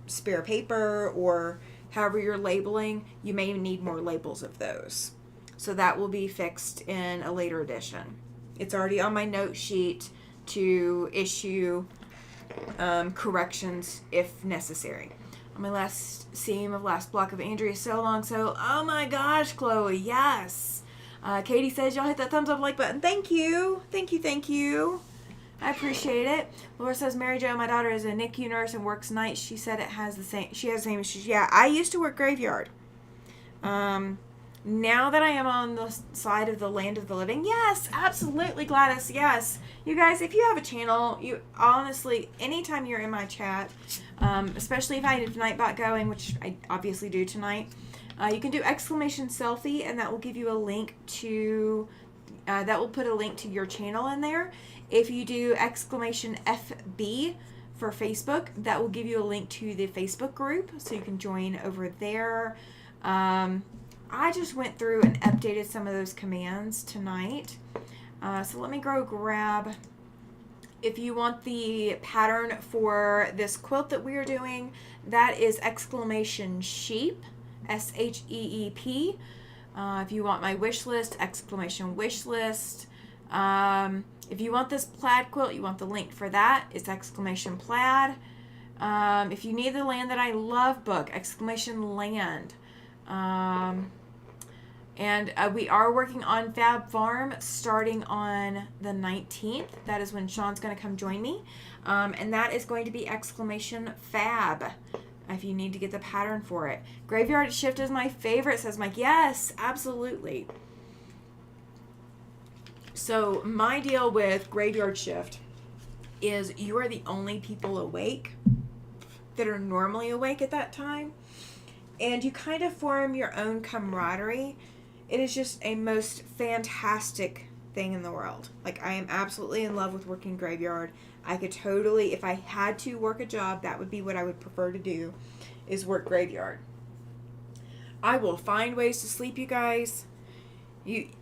spare paper, or however you're labeling, you may need more labels of those. So that will be fixed in a later edition. It's already on my note sheet to issue corrections if necessary. On my last seam of last block of Andrea so long so, oh my gosh, Chloe, yes. Katie says y'all hit that thumbs up like button. Thank you. I appreciate it. Laura says, Mary Jo, my daughter is a NICU nurse and works nights. She said she has the same issues. Yeah, I used to work graveyard. Now that I am on the side of the land of the living, yes, absolutely, Gladys, yes. You guys, if you have a channel, you honestly, anytime you're in my chat, especially if I have Nightbot going, which I obviously do tonight, you can do exclamation selfie, and that will give you a link to, that will put a link to your channel in there. If you do exclamation FB for Facebook, that will give you a link to the Facebook group, so you can join over there. I just went through and updated some of those commands tonight. So let me go grab, if you want the pattern for this quilt that we are doing, that is exclamation sheep, SHEEP. If you want my wish list, exclamation wish list. If you want this plaid quilt, you want the link for that, it's exclamation plaid. If you need the Land That I Love book, exclamation land. And we are working on Fab Farm starting on the 19th. That is when Sean's going to come join me. And that is going to be exclamation fab if you need to get the pattern for it. Graveyard Shift is my favorite, says Mike. Yes, absolutely. So my deal with Graveyard Shift is you are the only people awake that are normally awake at that time. And you kind of form your own camaraderie. It is just a most fantastic thing in the world. Like, I am absolutely in love with working graveyard. I could totally, if I had to work a job, that would be what I would prefer to do, is work graveyard. I will find ways to sleep, you guys.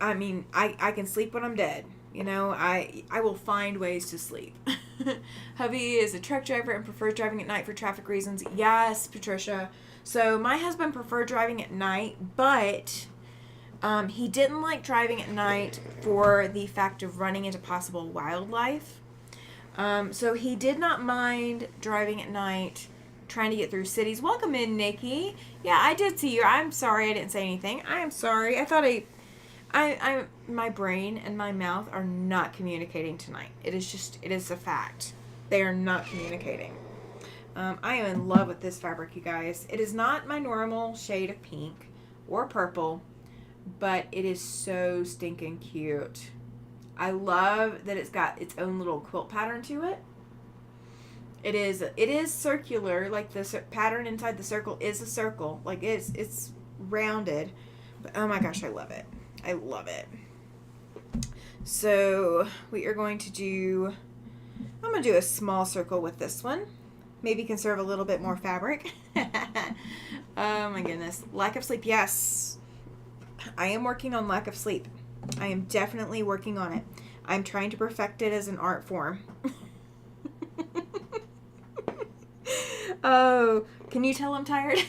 I can sleep when I'm dead. I will find ways to sleep. Hubby is a truck driver and prefers driving at night for traffic reasons. Yes, Patricia. So my husband preferred driving at night, but he didn't like driving at night for the fact of running into possible wildlife. So he did not mind driving at night, trying to get through cities. Welcome in, Nikki. Yeah, I did see you. I'm sorry I didn't say anything. I am sorry. I thought my brain and my mouth are not communicating tonight. It is a fact. They are not communicating. I am in love with this fabric, you guys. It is not my normal shade of pink or purple, but it is so stinking cute. I love that it's got its own little quilt pattern to it. It is circular, like the pattern inside the circle is a circle. Like it's rounded, but oh my gosh, I love it. I love it. So we are going to do, I'm going to do a small circle with this one. Maybe conserve a little bit more fabric. Oh my goodness. Lack of sleep. Yes. I am working on lack of sleep. I am definitely working on it. I'm trying to perfect it as an art form. Oh, can you tell I'm tired?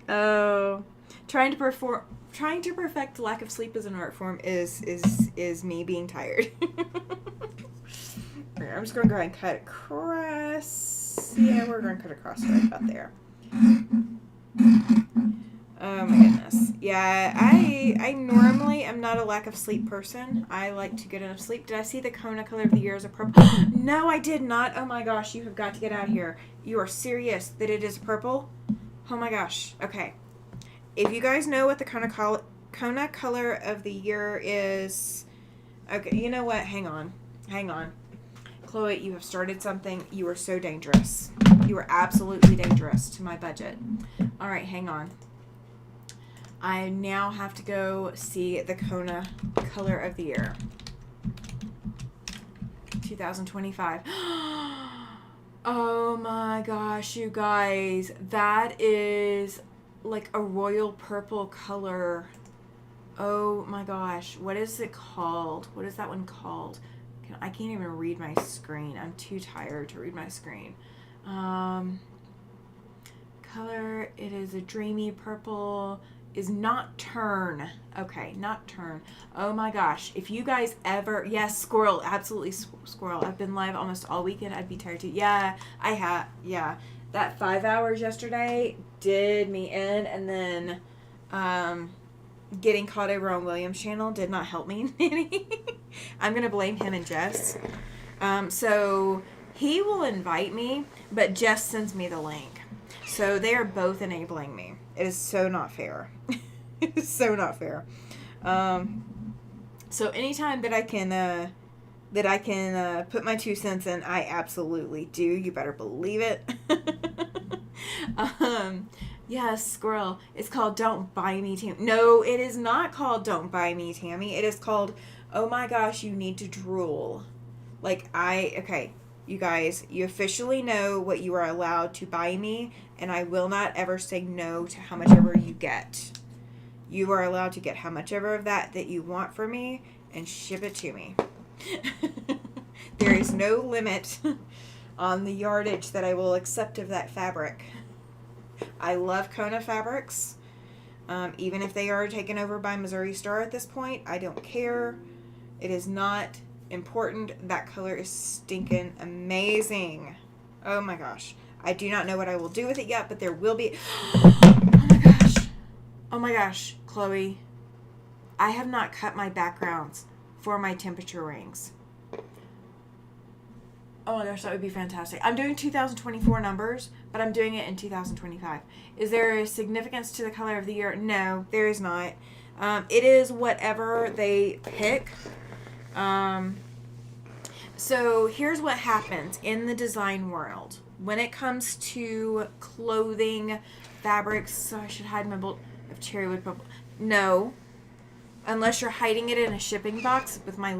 Oh, trying to perfect lack of sleep as an art form is me being tired. I'm just going to go ahead and cut across. Yeah, we're going to cut across right about there. Oh my goodness. Yeah, I normally am not a lack of sleep person. I like to get enough sleep. Did I see the Kona color of the year as a purple? No, I did not. Oh my gosh, you have got to get out of here. You are serious that it is purple? Oh my gosh. Okay. If you guys know what the Kona color of the year is... Okay, you know what? Hang on. Chloe, you have started something. You are so dangerous. You are absolutely dangerous to my budget. All right, hang on. I now have to go see the Kona color of the year. 2025. Oh my gosh, you guys. That is like a royal purple color. Oh my gosh, what is it called? What is that one called? I can't even read my screen. I'm too tired to read my screen. Color, it is a dreamy purple, is Nocturne. Okay, Nocturne. Oh my gosh, if you guys ever, yes, squirrel, absolutely squirrel. I've been live almost all weekend. I'd be tired too. Yeah, I have, yeah. That 5 hours yesterday did me in, and then getting caught over on William's channel did not help me any. I'm going to blame him and Jess. So he will invite me, but Jess sends me the link. So they are both enabling me. It is so not fair. It is so not fair. So anytime that I can put my 2 cents in, I absolutely do. You better believe it. Yes, squirrel. It's called Don't Buy Me, Tammy. No, it is not called Don't Buy Me, Tammy. It is called, oh my gosh, you need to drool. Okay, you guys, you officially know what you are allowed to buy me, and I will not ever say no to how much ever you get. You are allowed to get how much ever of that you want from me and ship it to me. There is no limit on the yardage that I will accept of that fabric. I love Kona fabrics. Even if they are taken over by Missouri Star at this point, I don't care. It is not important. That color is stinking amazing. Oh my gosh. I do not know what I will do with it yet, but there will be... Oh my gosh. Oh my gosh, Chloe. I have not cut my backgrounds for my temperature rings. Oh my gosh, that would be fantastic. I'm doing 2024 numbers, but I'm doing it in 2025. Is there a significance to the color of the year? No, there is not. It is whatever they pick. So here's what happens in the design world. When it comes to clothing, fabrics, so I should hide my bolt of cherry wood purple. No, unless you're hiding it in a shipping box with my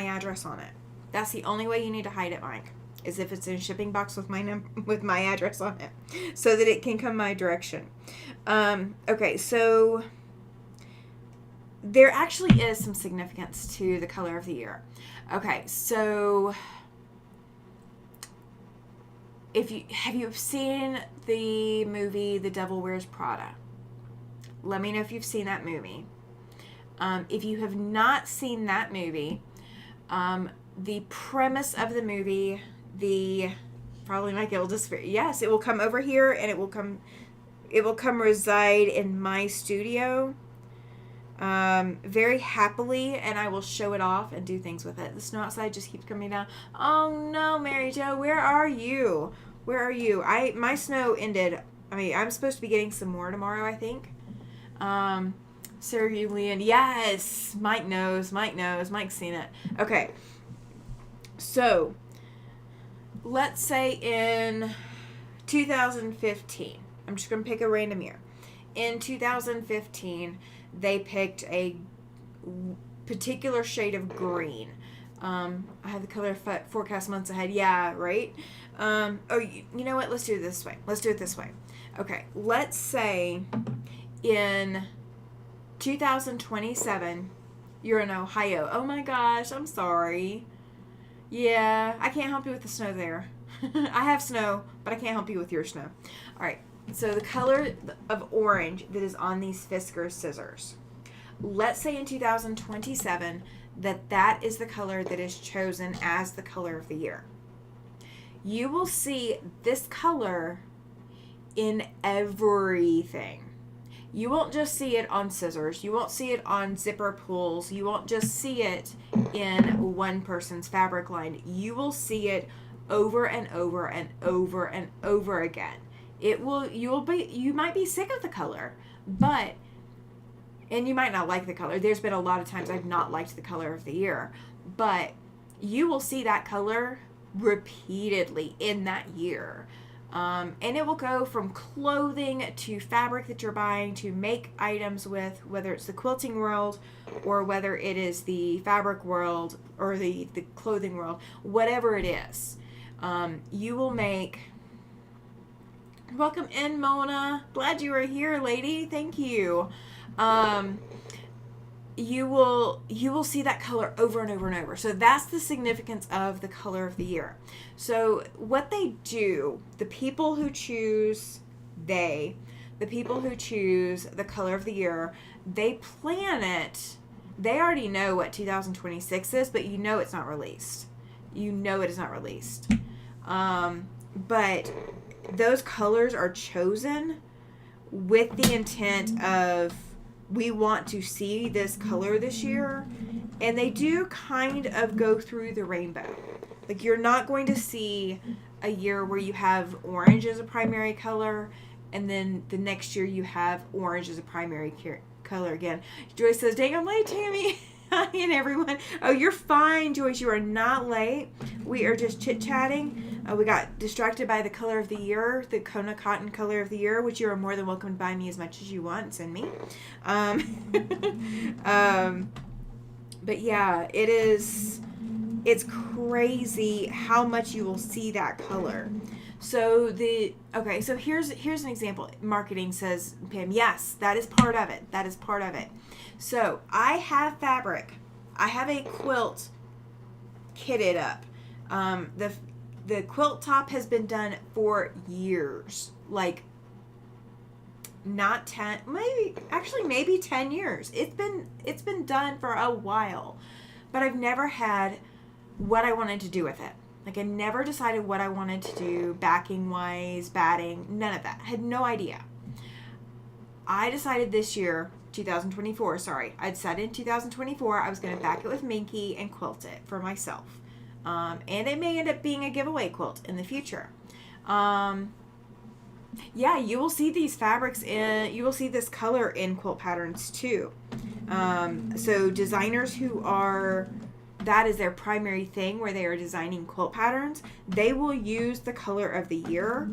address on it. That's the only way you need to hide it, Mike, is if it's in a shipping box with my address on it, so that it can come my direction. Okay, so there actually is some significance to the color of the year. Okay, so have you seen the movie The Devil Wears Prada? Let me know if you've seen that movie. If you have not seen that movie, the premise of the movie, probably my guild yes, it will come over here and it will come reside in my studio, very happily, and I will show it off and do things with it. The snow outside just keeps coming down. Oh no, Mary Jo, where are you? My snow ended. I mean, I'm supposed to be getting some more tomorrow, I think. Sarah Julian, yes, Mike knows, Mike's seen it. Okay. So, let's say in 2015, I'm just going to pick a random year. In 2015, they picked a particular shade of green. I have the color forecast months ahead. Yeah, right? You know what? Let's do it this way. Okay, let's say in 2027, you're in Ohio. Oh my gosh, I'm sorry. Yeah, I can't help you with the snow there. I have snow, but I can't help you with your snow. All right, so the color of orange that is on these Fisker scissors. Let's say in 2027 that is the color that is chosen as the color of the year. You will see this color in everything. You won't just see it on scissors. You won't see it on zipper pulls. You won't just see it in one person's fabric line. You will see it over and over and over and over again. You might be sick of the color, and you might not like the color. There's been a lot of times I've not liked the color of the year, but you will see that color repeatedly in that year. And it will go from clothing to fabric that you're buying to make items with, whether it's the quilting world or whether it is the fabric world or the clothing world, whatever it is. You will make Welcome in, Mona. Glad you were here, lady. Thank you. You will see that color over and over and over. So that's the significance of the color of the year. So what they do, the people who choose the people who choose the color of the year, they plan it. They already know what 2026 is, but you know it's not released. You know it is not released. But those colors are chosen with the intent of, we want to see this color this year. And they do kind of go through the rainbow. Like, you're not going to see a year where you have orange as a primary color, and then the next year you have orange as a primary color again. Joyce says, dang, I'm late, Tammy. And everyone. Oh, you're fine, Joyce. You are not late. We are just chit-chatting. We got distracted by the color of the year, the Kona cotton color of the year, which you are more than welcome to buy me as much as you want and send me. But yeah, it's crazy how much you will see that color. So so here's an example. Marketing says, Pam, yes, that is part of it. That is part of it. So I have fabric. I have a quilt kitted up. The quilt top has been done for years. Like, not 10, maybe 10 years. It's been done for a while. But I've never had what I wanted to do with it. Like, I never decided what I wanted to do, backing wise, batting, none of that. I had no idea. I decided this year, 2024, I decided in 2024 I was going to back it with Minky and quilt it for myself. And it may end up being a giveaway quilt in the future. Yeah, you will see these fabrics you will see this color in quilt patterns too. So designers that is their primary thing, where they are designing quilt patterns, they will use the color of the year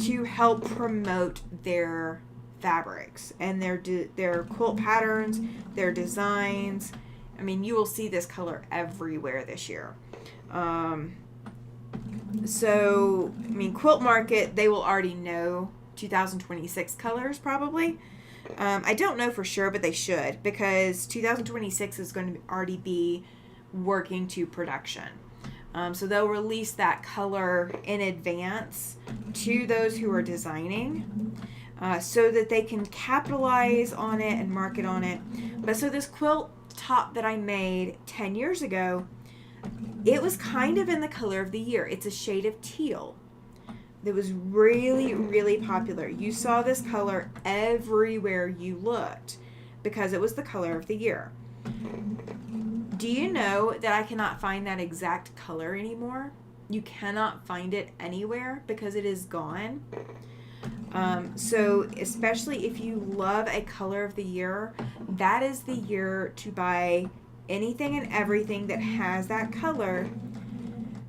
to help promote their fabrics and their quilt patterns, their designs. I mean, you will see this color everywhere this year. So, I mean, Quilt Market, they will already know 2026 colors probably. I don't know for sure, but they should, because 2026 is going to already be working to production. So they'll release that color in advance to those who are designing, so that they can capitalize on it and market on it. But so this quilt top that I made 10 years ago, it was kind of in the color of the year. It's a shade of teal that was really, really popular. You saw this color everywhere you looked because it was the color of the year. Do you know that I cannot find that exact color anymore? You cannot find it anywhere because it is gone. So especially if you love a color of the year, that is the year to buy anything and everything that has that color,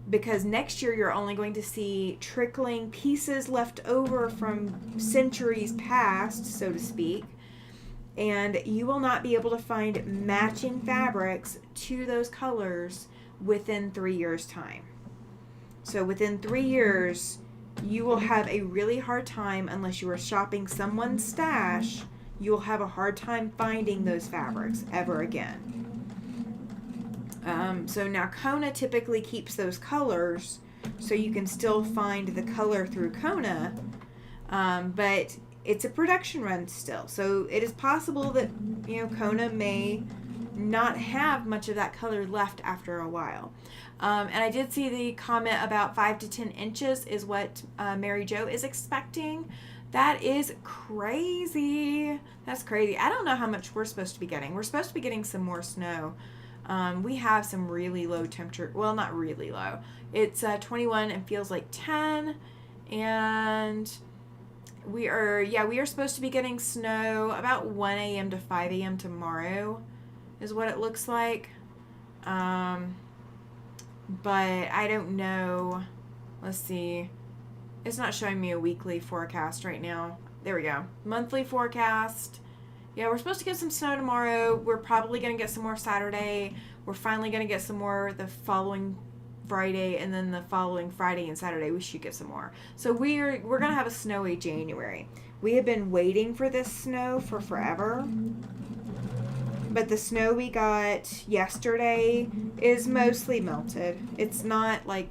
because next year you're only going to see trickling pieces left over from centuries past, so to speak, and you will not be able to find matching fabrics to those colors within 3 years' time. So within 3 years, you will have a really hard time, unless you are shopping someone's stash, you will have a hard time finding those fabrics ever again. So now Kona typically keeps those colors, so you can still find the color through Kona, but it's a production run still. So it is possible that, Kona may not have much of that color left after a while. And I did see the comment about 5 to 10 inches is what Mary Jo is expecting. That is crazy. That's crazy. I don't know how much we're supposed to be getting. We're supposed to be getting some more snow. We have some really low temperature. Well, not really low. It's 21 and feels like 10. And we are supposed to be getting snow about 1 a.m. to 5 a.m. tomorrow is what it looks like. But I don't know. Let's see. It's not showing me a weekly forecast right now. There we go. Monthly forecast. Yeah, we're supposed to get some snow tomorrow. We're probably going to get some more Saturday. We're finally going to get some more the following Friday, and then the following Friday and Saturday we should get some more. So we're gonna have a snowy January. We have been waiting for this snow for forever, but the snow we got yesterday is mostly melted. It's not like,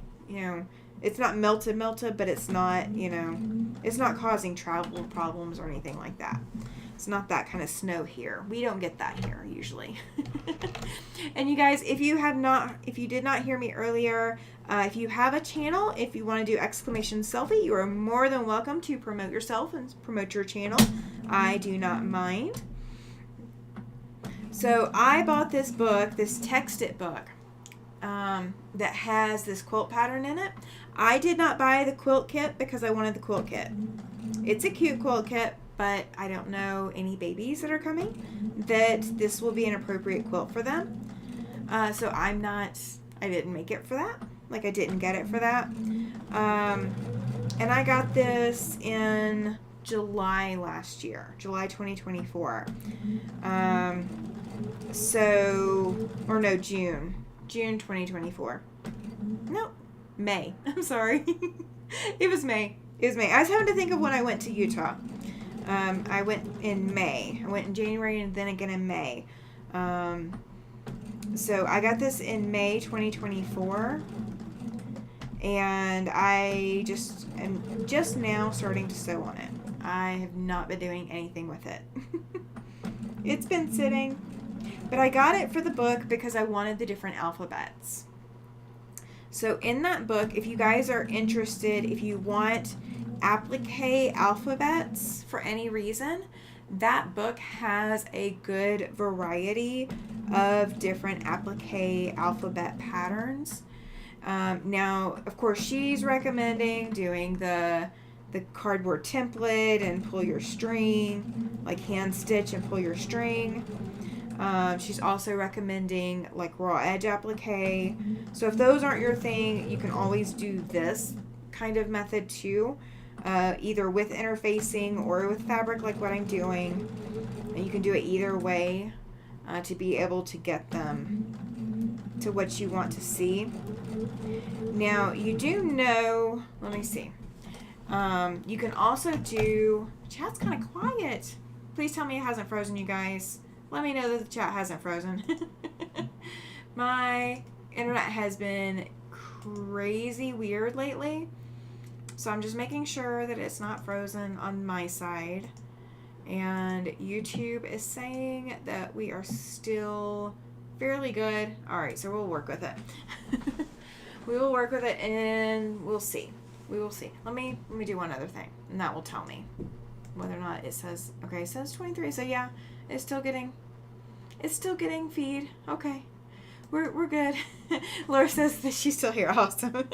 it's not melted, but it's not, it's not causing travel problems or anything like that. It's not that kind of snow here. We don't get that here usually. And you guys, if you did not hear me earlier, if you have a channel, if you want to do exclamation selfie, you are more than welcome to promote yourself and promote your channel. I do not mind. So I bought this book, this text-it book, that has this quilt pattern in it. I did not buy the quilt kit because I wanted the quilt kit. It's a cute quilt kit, but I don't know any babies that are coming that this will be an appropriate quilt for them. So I didn't make it for that. Like, I didn't get it for that. And I got this in July last year, July 2024. June 2024. No, May. I'm sorry. It was May. I was having to think of when I went to Utah. I went in May. I went in January and then again in May. So I got this in May 2024. And I am just now starting to sew on it. I have not been doing anything with it. It's been sitting. But I got it for the book because I wanted the different alphabets. So in that book, if you guys are interested, if you want applique alphabets for any reason, that book has a good variety of different applique alphabet patterns. Now, of course, she's recommending doing the cardboard template and pull your string, like hand stitch and pull your string. She's also recommending like raw edge applique. So if those aren't your thing, you can always do this kind of method too, either with interfacing or with fabric like what I'm doing. And you can do it either way to be able to get them to what you want to see. Now, you do know, let me see. You can also do, chat's kind of quiet. Please tell me it hasn't frozen, you guys. Let me know that the chat hasn't frozen. My internet has been crazy weird lately. So I'm just making sure that it's not frozen on my side. And YouTube is saying that we are still fairly good. Alright, so we'll work with it. We will work with it and we'll see. We will see. Let me do one other thing. And that will tell me whether or not it says, okay, it says 23. So yeah. It's still getting feed. Okay. We're good. Laura says that she's still here. Awesome.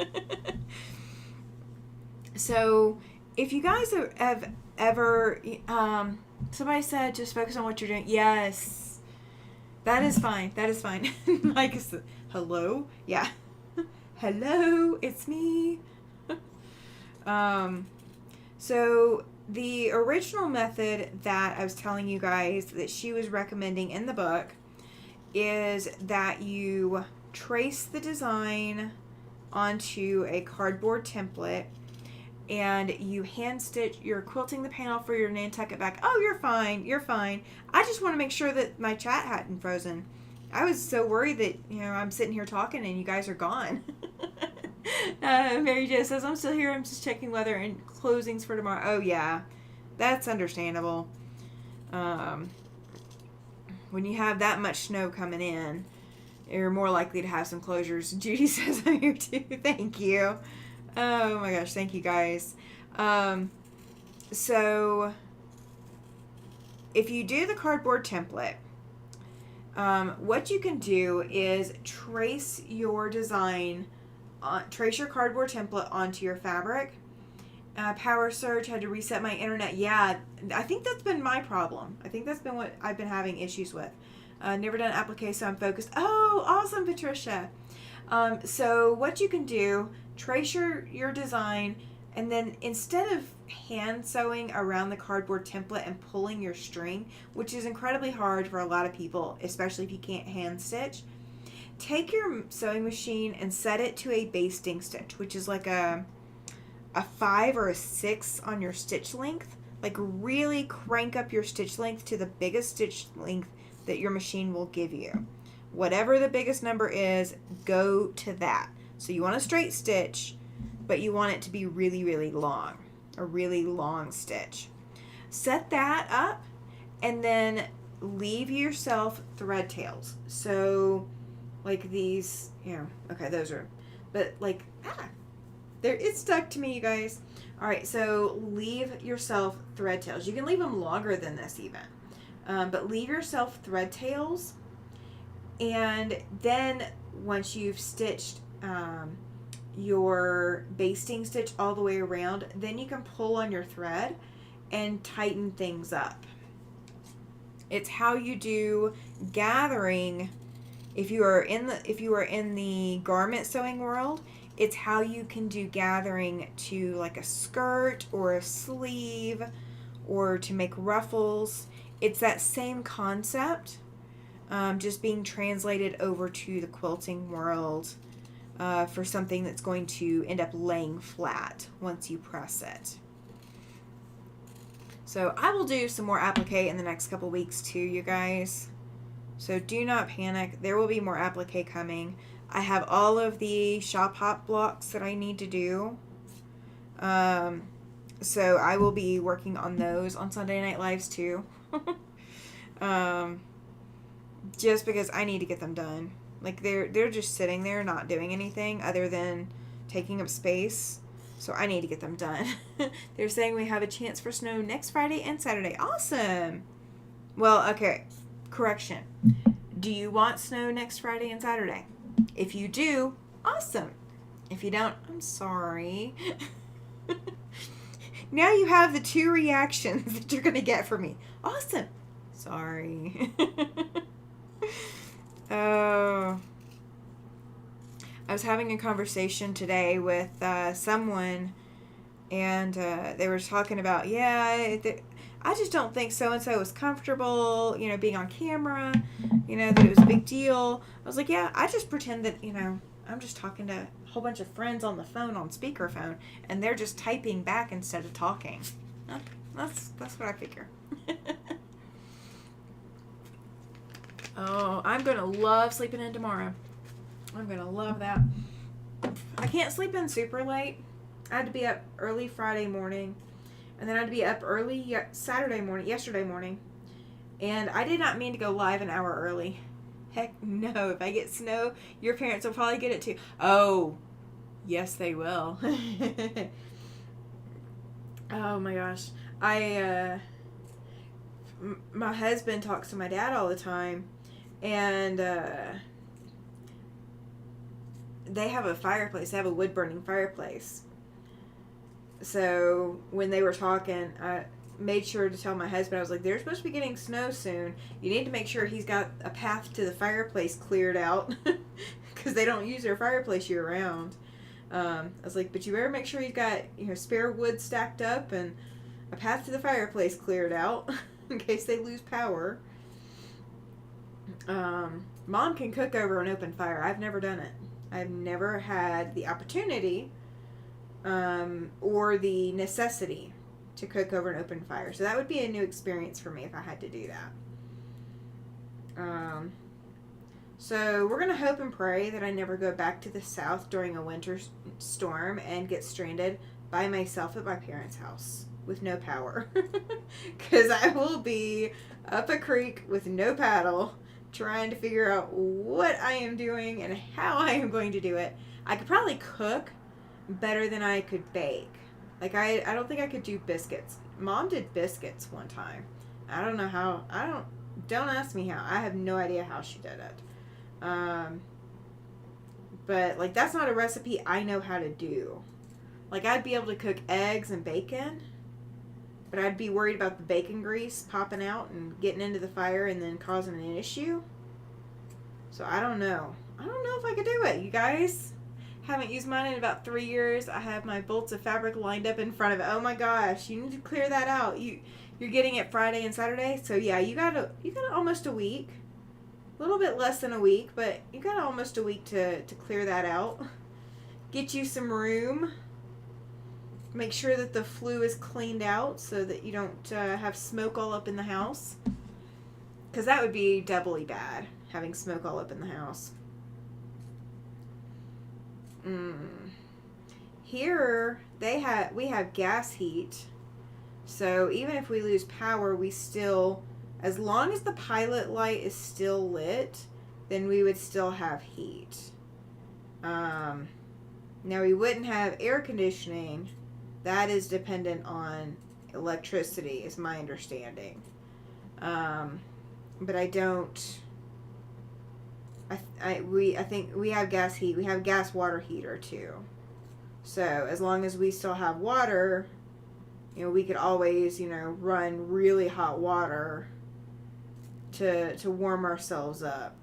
So, if you guys have ever, somebody said just focus on what you're doing. Yes. That is fine. Mike is, hello? Yeah. Hello, it's me. So, the original method that I was telling you guys that she was recommending in the book is that you trace the design onto a cardboard template and you hand stitch, you're quilting the panel for your Nantucket back. Oh, you're fine. I just want to make sure that my chat hadn't frozen. I was so worried that, I'm sitting here talking and you guys are gone. Mary Jo says, I'm still here. I'm just checking weather and closings for tomorrow. Oh, yeah. That's understandable. When you have that much snow coming in, you're more likely to have some closures. Judy says, I'm here too. Thank you. Oh, my gosh. Thank you, guys. So, if you do the cardboard template, what you can do is trace your design, trace your cardboard template onto your fabric. Power surge, had to reset my internet. Yeah, I think that's been my problem. I think that's been what I've been having issues with. Never done applique, so I'm focused. Oh, awesome, Patricia. So what you can do, trace your design, and then instead of hand sewing around the cardboard template and pulling your string, which is incredibly hard for a lot of people, especially if you can't hand stitch, take your sewing machine and set it to a basting stitch, which is like a 5 or a 6 on your stitch length. Like really crank up your stitch length to the biggest stitch length that your machine will give you. Whatever the biggest number is, go to that. So you want a straight stitch, but you want it to be really, really long. A really long stitch. Set that up and then leave yourself thread tails. So like these, okay, those are, but like, there, it stuck to me, you guys. All right, so leave yourself thread tails. You can leave them longer than this even, but leave yourself thread tails. And then once you've stitched your basting stitch all the way around, then you can pull on your thread and tighten things up. It's how you do gathering. If you are in the garment sewing world, it's how you can do gathering to like a skirt or a sleeve or to make ruffles. It's that same concept, just being translated over to the quilting world for something that's going to end up laying flat once you press it. So I will do some more applique in the next couple weeks too, you guys. So do not panic. There will be more applique coming. I have all of the shop hop blocks that I need to do. So I will be working on those on Sunday Night Lives too. Just because I need to get them done. Like they're just sitting there not doing anything other than taking up space. So I need to get them done. They're saying we have a chance for snow next Friday and Saturday. Awesome. Well, okay. Correction. Do you want snow next Friday and Saturday? If you do, awesome. If you don't, I'm sorry. Now you have the two reactions that you're going to get from me. Awesome. Sorry. Oh. I was having a conversation today with someone, and they were talking about, I just don't think so-and-so is comfortable, being on camera, that it was a big deal. I was like, I just pretend that, I'm just talking to a whole bunch of friends on the phone, on speakerphone, and they're just typing back instead of talking. That's what I figure. Oh, I'm going to love sleeping in tomorrow. I'm going to love that. I can't sleep in super late. I had to be up early Friday morning. And then I had to be up early yesterday morning. And I did not mean to go live an hour early. Heck no. If I get snow, your parents will probably get it too. Oh, yes they will. Oh my gosh. My husband talks to my dad all the time. And they have a fireplace. They have a wood-burning fireplace. So when they were talking, I made sure to tell my husband, I was like, they're supposed to be getting snow soon. You need to make sure he's got a path to the fireplace cleared out because they don't use their fireplace year-round. I was like, but you better make sure he's got spare wood stacked up and a path to the fireplace cleared out in case they lose power. Mom can cook over an open fire. I've never done it. I've never had the opportunity or the necessity to cook over an open fire. So that would be a new experience for me if I had to do that. So we're going to hope and pray that I never go back to the South during a winter storm and get stranded by myself at my parents' house with no power. Because I will be up a creek with no paddle trying to figure out what I am doing and how I am going to do it. I could probably cook better than I could bake. Like, I don't think I could do biscuits. Mom did biscuits one time. I don't know how. Don't ask me how. I have no idea how she did it. But, like, that's not a recipe I know how to do. Like, I'd be able to cook eggs and bacon, but I'd be worried about the bacon grease popping out and getting into the fire and then causing an issue. So I don't know. I don't know if I could do it, you guys. Haven't used mine in about 3 years. I have my bolts of fabric lined up in front of it. Oh my gosh, you need to clear that out. You're getting it Friday and Saturday, so yeah, you got almost a week. A little bit less than a week, but you got almost a week to clear that out. Get you some room. Make sure that the flue is cleaned out so that you don't have smoke all up in the house. Because that would be doubly bad, having smoke all up in the house. Here, we have gas heat. So even if we lose power, we still, as long as the pilot light is still lit, then we would still have heat. Now we wouldn't have air conditioning. That is dependent on electricity, is my understanding. But I don't. I think we have gas heat. We have gas water heater too. So as long as we still have water, we could always, run really hot water to warm ourselves up.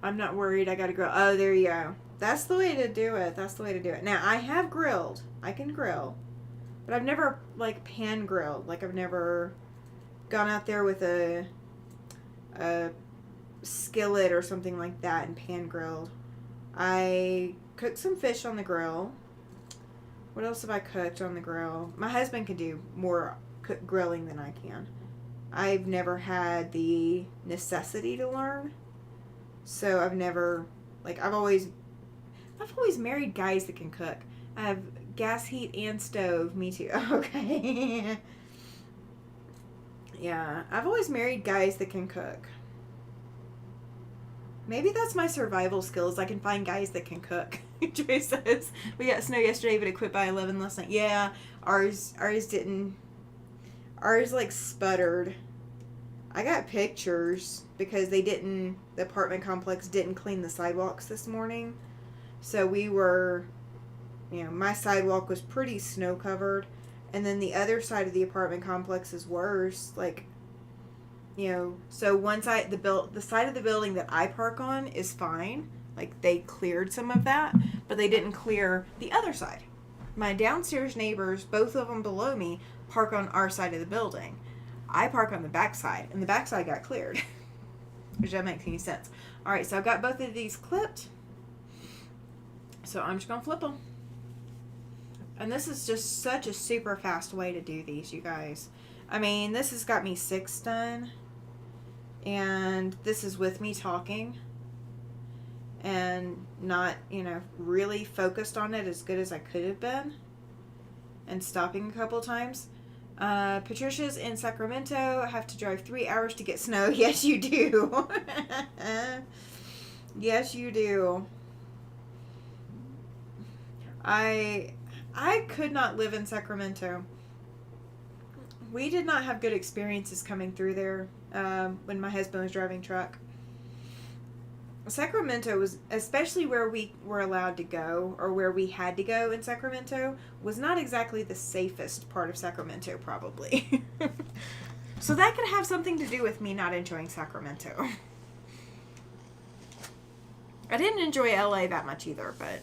I'm not worried. I got to grill. Oh, there you go. That's the way to do it. That's the way to do it. Now, I have grilled. I can grill. But I've never, pan grilled. I've never gone out there with a skillet or something like that and pan grilled. I cooked some fish on the grill. What else have I cooked on the grill? My husband can do more grilling than I can. I've never had the necessity to learn. So I've never, I've always married guys that can cook. I have gas heat and stove. Me too. Okay. Yeah. I've always married guys that can cook. Maybe that's my survival skills. I can find guys that can cook. Joy says, we got snow yesterday, but it quit by 11 last night. Yeah. Ours didn't. Ours sputtered. I got pictures because the apartment complex didn't clean the sidewalks this morning. So we were, my sidewalk was pretty snow covered. And then the other side of the apartment complex is worse. So one side, the side of the building that I park on is fine. They cleared some of that, but they didn't clear the other side. My downstairs neighbors, both of them below me, park on our side of the building. I park on the back side, and the back side got cleared. Which doesn't make any sense. Alright, so I've got both of these clipped. So I'm just going to flip them. And this is just such a super fast way to do these, you guys. I mean, this has got me 6 done. And this is with me talking. And not, really focused on it as good as I could have been. And stopping a couple times. Patricia's in Sacramento. I have to drive 3 hours to get snow. Yes, you do. Yes, you do. I could not live in Sacramento. We did not have good experiences coming through there when my husband was driving truck. Sacramento was, especially where we were allowed to go, or where we had to go in Sacramento, was not exactly the safest part of Sacramento, probably. So that could have something to do with me not enjoying Sacramento. I didn't enjoy LA that much either, but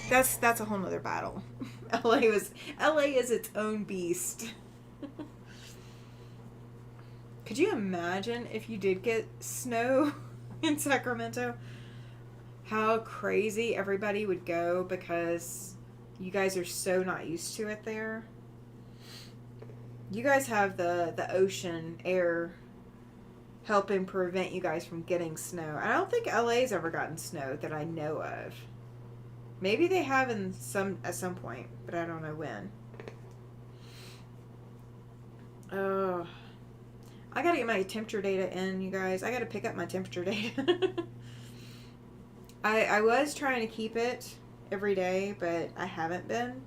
that's a whole nother battle. LA is its own beast. Could you imagine if you did get snow in Sacramento? How crazy everybody would go because you guys are so not used to it there. You guys have the ocean air helping prevent you guys from getting snow. I don't think LA's ever gotten snow that I know of. Maybe they have at some point, but I don't know when. Oh, I gotta get my temperature data in, you guys. I gotta pick up my temperature data. I was trying to keep it every day, but I haven't been.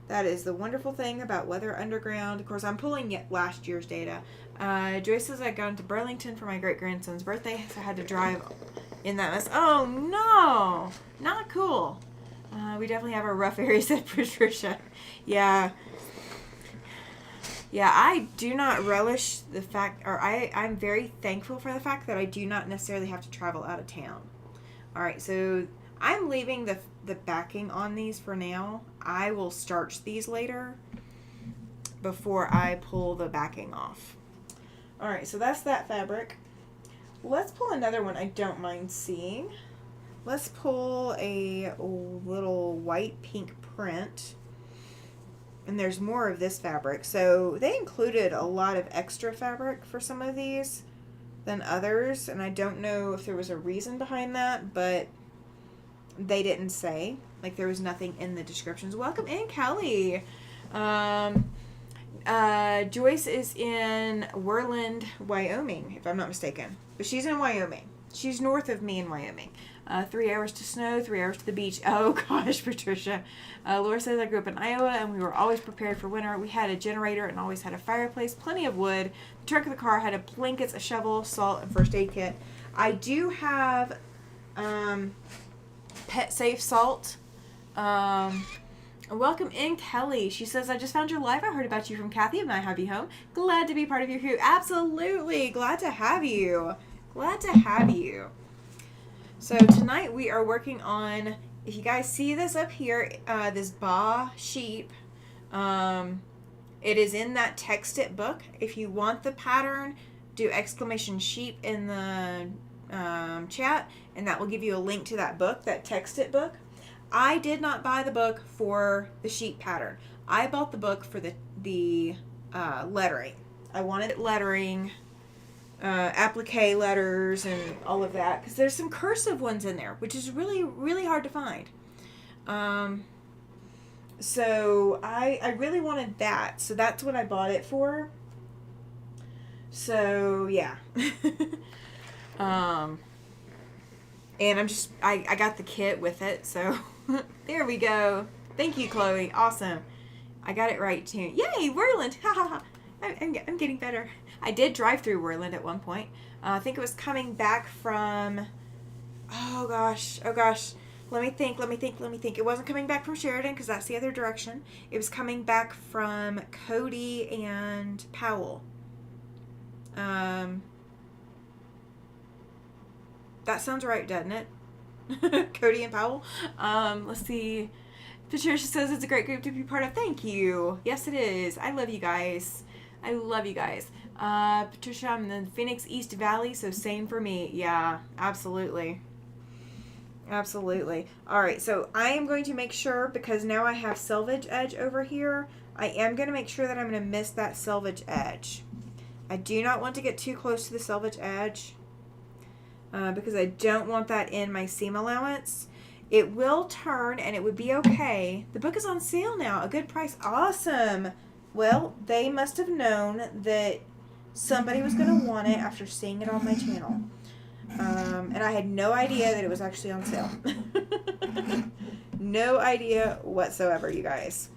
That is the wonderful thing about Weather Underground. Of course, I'm pulling last year's data. Joyce says I'd gone to Burlington for my great-grandson's birthday, so I had to drive in that mess. Oh, no! Not cool. We definitely have our rough areas, said Patricia. Yeah. Yeah, I do not relish the fact, or I'm very thankful for the fact that I do not necessarily have to travel out of town. Alright, so I'm leaving the backing on these for now. I will starch these later before I pull the backing off. Alright, so that's that fabric. let's pull another one I don't mind seeing. Let's pull a little white pink print. And there's more of this fabric. So they included a lot of extra fabric for some of these than others. And I don't know if there was a reason behind that, but they didn't say. Like, there was nothing in the descriptions. Welcome in, Kelly. Joyce is in Worland, Wyoming, if I'm not mistaken. But she's in Wyoming. She's north of me in Wyoming. 3 hours to snow, 3 hours to the beach. Oh, gosh, Patricia. Laura says, I grew up in Iowa, and we were always prepared for winter. We had a generator and always had a fireplace, plenty of wood. The trunk of the car had blankets, a shovel, salt, and first aid kit. I do have Pet Safe Salt. Welcome in, Kelly. She says, I just found your live. I heard about you from Kathy and I have you home. Glad to be part of your crew. Absolutely. Glad to have you. Glad to have you. So tonight we are working on, if you guys see this up here, this Ba sheep. It is in that text it book. If you want the pattern, do exclamation sheep in the chat, and that will give you a link to that book, that text it book. I did not buy the book for the sheep pattern. I bought the book for the lettering. I wanted lettering, applique letters, and all of that, because there's some cursive ones in there, which is really, really hard to find. So I really wanted that, so that's what I bought it for. So yeah. And I got the kit with it, so there we go. Thank you, Chloe. Awesome. I got it right too. Yay, Worland. I'm getting better. I did drive through Worland at one point. I think it was coming back from, oh gosh. Let me think. It wasn't coming back from Sheridan, because that's the other direction. It was coming back from Cody and Powell. That sounds right, doesn't it? Cody and Powell. Let's see. Patricia says it's a great group to be part of. Thank you. Yes, it is. I love you guys. Patricia, I'm in the Phoenix East Valley, so same for me. Yeah, absolutely. Absolutely. All right, so I am going to make sure, because now I have selvage edge over here, I am going to make sure that I'm going to miss that selvage edge. I do not want to get too close to the selvage edge, because I don't want that in my seam allowance. It will turn, and it would be okay. The book is on sale now. A good price. Awesome. Well, they must have known that somebody was going to want it after seeing it on my channel. And I had no idea that it was actually on sale. No idea whatsoever, you guys.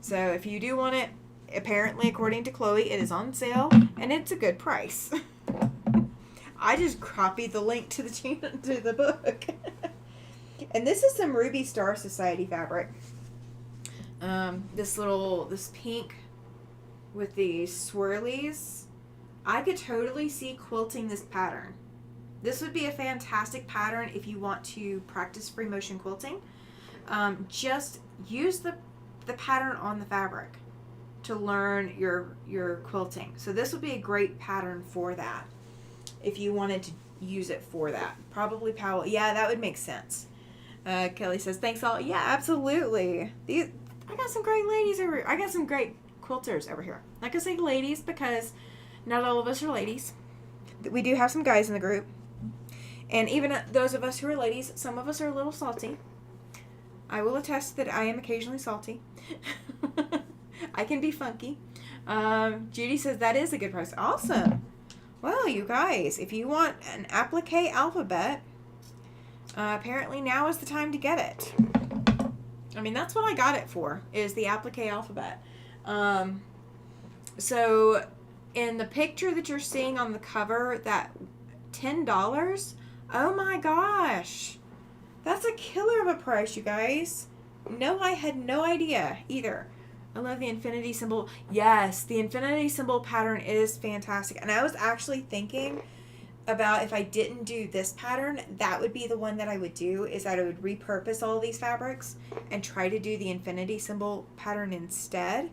So if you do want it, apparently, according to Chloe, it is on sale, and it's a good price. I just copied the link to the channel, to the book. And this is some Ruby Star Society fabric. This pink with the swirlies. I could totally see quilting this pattern. This would be a fantastic pattern if you want to practice free motion quilting. Just use the pattern on the fabric to learn your quilting. So this would be a great pattern for that, if you wanted to use it for that. Probably Powell. Yeah, that would make sense. Kelly says, thanks all. Yeah, absolutely. I got some great ladies over. I got some great quilters over here. Like I say ladies, because not all of us are ladies. We do have some guys in the group. And even those of us who are ladies, some of us are a little salty. I will attest that I am occasionally salty. I can be funky. Judy says that is a good price. Awesome. Well, you guys, if you want an applique alphabet, apparently now is the time to get it. I mean, that's what I got it for, is the applique alphabet. So in the picture that you're seeing on the cover, that $10, oh my gosh, that's a killer of a price, you guys. No, I had no idea either. I love the infinity symbol. Yes, the infinity symbol pattern is fantastic. And I was actually thinking about, if I didn't do this pattern, that would be the one that I would do, is that I would repurpose all these fabrics and try to do the infinity symbol pattern instead.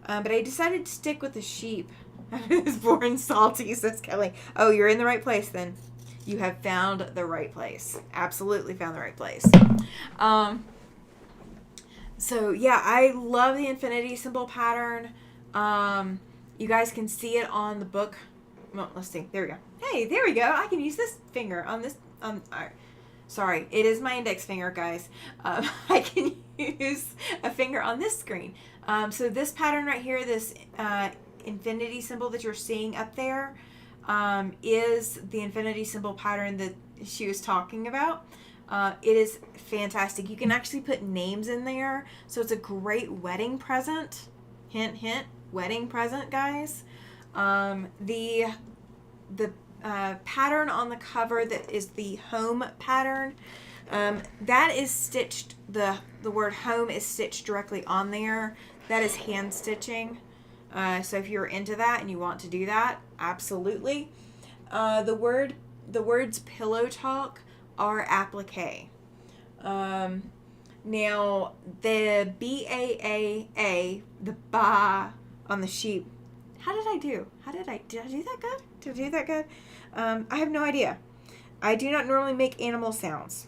But I decided to stick with the sheep. I was born salty, says Kelly. Oh, you're in the right place then. You have found the right place. Absolutely found the right place. So yeah, I love the infinity symbol pattern. You guys can see it on the book. Well, let's see. There we go. Hey, there we go. I can use this finger on this. Sorry, it is my index finger, guys. I can use a finger on this screen. So this pattern right here, this infinity symbol that you're seeing up there, is the infinity symbol pattern that she was talking about. It is fantastic. You can actually put names in there, so it's a great wedding present. Hint, hint, wedding present, guys. The pattern on the cover that is the home pattern, that is stitched, the word home is stitched directly on there. That is hand stitching. So if you're into that and you want to do that, absolutely. The words pillow talk are applique. Now the B-A-A-A, the ba on the sheep. How did I do? Did I do that good? Did I do that good? I have no idea. I do not normally make animal sounds.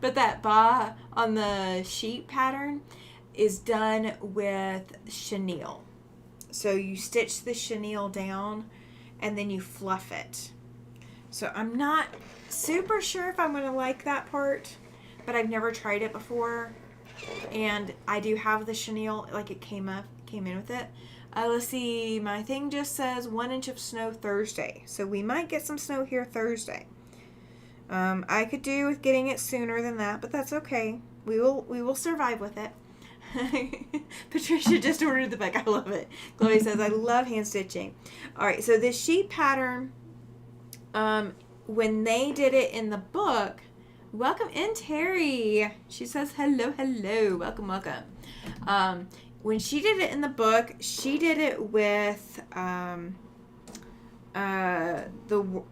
But that ba on the sheep pattern is done with chenille. So you stitch the chenille down and then you fluff it. So I'm not super sure if I'm going to like that part, but I've never tried it before. And I do have the chenille, like it came in with it. Let's see, my thing just says 1 inch of snow Thursday. So we might get some snow here Thursday. I could do with getting it sooner than that, but that's okay. We will survive with it. Patricia just ordered the book. I love it. Chloe says, I love hand stitching. All right, so this sheep pattern, when they did it in the book, welcome in, Terry. She says, hello, hello. Welcome, welcome. When she did it in the book, she did it with the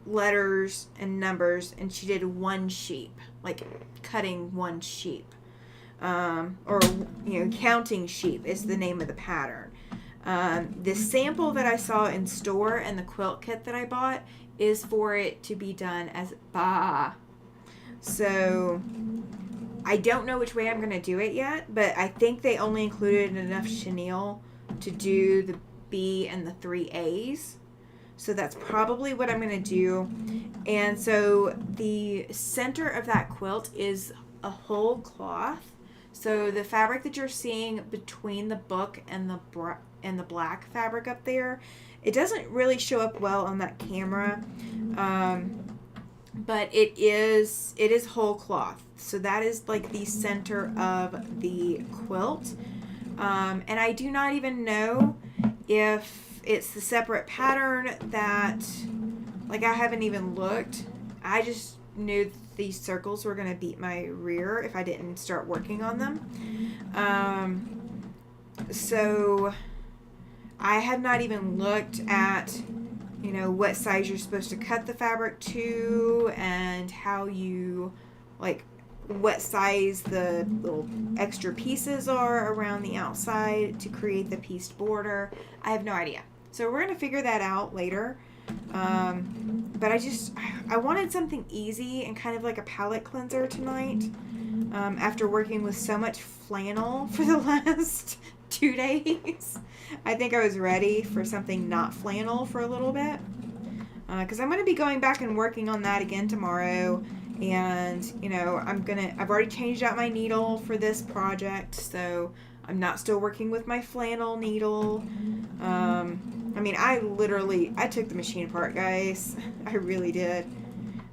letters and numbers, and she did one sheep, like cutting one sheep. Or, counting sheep is the name of the pattern. The sample that I saw in store and the quilt kit that I bought is for it to be done as ba. So I don't know which way I'm going to do it yet, but I think they only included enough chenille to do the B and the 3 A's. So that's probably what I'm going to do. And so the center of that quilt is a whole cloth. So the fabric that you're seeing between the book and the black fabric up there, it doesn't really show up well on that camera. But it is whole cloth. So that is like the center of the quilt. And I do not even know if it's the separate pattern that, like, I haven't even looked. I just knew these circles were going to beat my rear if I didn't start working on them. So I have not even looked at, what size you're supposed to cut the fabric to and how you, like, what size the little extra pieces are around the outside to create the pieced border. I have no idea. So we're going to figure that out later. But I wanted something easy and kind of like a palette cleanser tonight. After working with so much flannel for the last 2 days, I think I was ready for something not flannel for a little bit. Because I'm going to be going back and working on that again tomorrow. And, I've already changed out my needle for this project. So I'm not still working with my flannel needle. I took the machine apart, guys. I really did.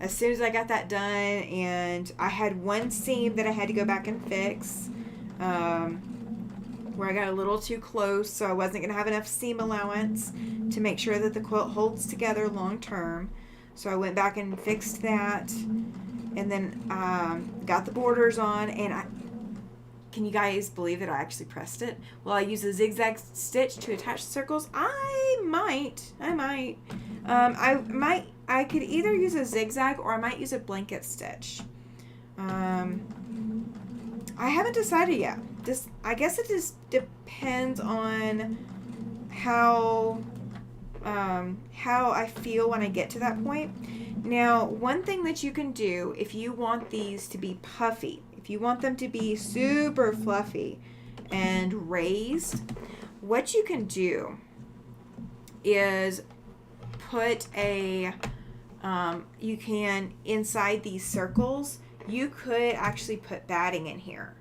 As soon as I got that done, and I had one seam that I had to go back and fix, where I got a little too close, so I wasn't going to have enough seam allowance to make sure that the quilt holds together long term. So I went back and fixed that, and then got the borders on, and can you guys believe that I actually pressed it? Well, I used a zigzag stitch to attach circles. I could either use a zigzag or I might use a blanket stitch. I haven't decided yet. I guess it just depends on how how I feel when I get to that point. Now, one thing that you can do if you want these to be puffy, if you want them to be super fluffy and raised, what you can do is put you can, inside these circles, you could actually put batting in here.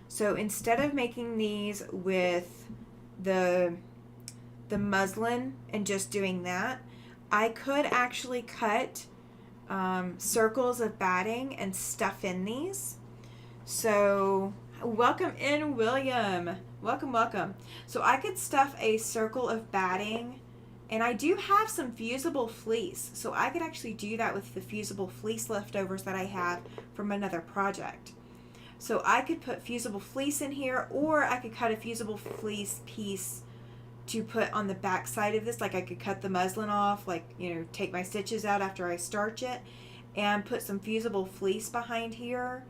So instead of making these with the muslin and just doing that, I could actually cut circles of batting and stuff in these. So welcome in, William. Welcome. So I could stuff a circle of batting, and I do have some fusible fleece, so I could actually do that with the fusible fleece leftovers that I have from another project. So I could put fusible fleece in here, or I could cut a fusible fleece piece to put on the back side of this. Like I could cut the muslin off, like, take my stitches out after I starch it, and put some fusible fleece behind here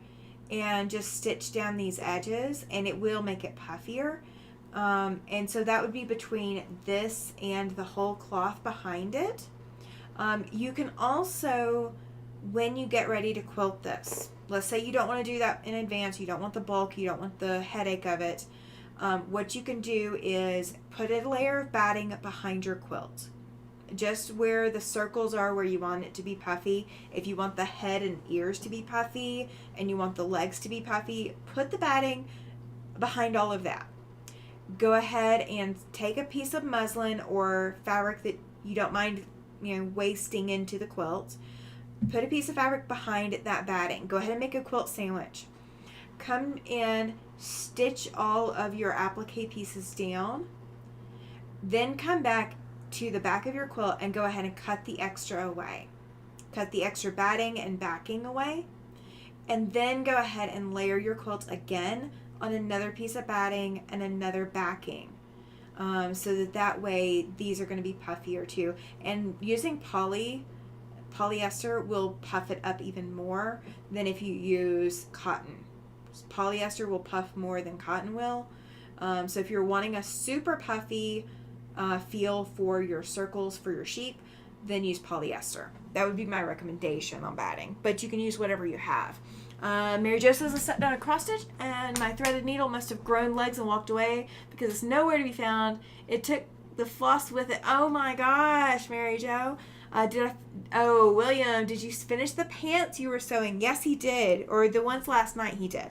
and just stitch down these edges, and it will make it puffier. And so that would be between this and the whole cloth behind it. You can also, when you get ready to quilt this, let's say you don't want to do that in advance, you don't want the bulk, you don't want the headache of it, what you can do is put a layer of batting behind your quilt. Just where the circles are where you want it to be puffy. If you want the head and ears to be puffy and you want the legs to be puffy, put the batting behind all of that. Go ahead and take a piece of muslin or fabric that you don't mind, wasting into the quilt. Put a piece of fabric behind that batting. Go ahead and make a quilt sandwich. Come in, stitch all of your applique pieces down. Then come back to the back of your quilt and go ahead and cut the extra away. Cut the extra batting and backing away. And then go ahead and layer your quilt again on another piece of batting and another backing, so that way these are going to be puffier too. And using polyester will puff it up even more than if you use cotton. Polyester will puff more than cotton will. So if you're wanting a super puffy feel for your circles for your sheep, then use polyester. That would be my recommendation on batting, but you can use whatever you have. Mary Jo says I set down a cross stitch and my threaded needle must have grown legs and walked away because it's nowhere to be found. It took the floss with it. Oh my gosh, Mary Jo. William, did you finish the pants you were sewing? Yes, he did. Or the ones last night he did.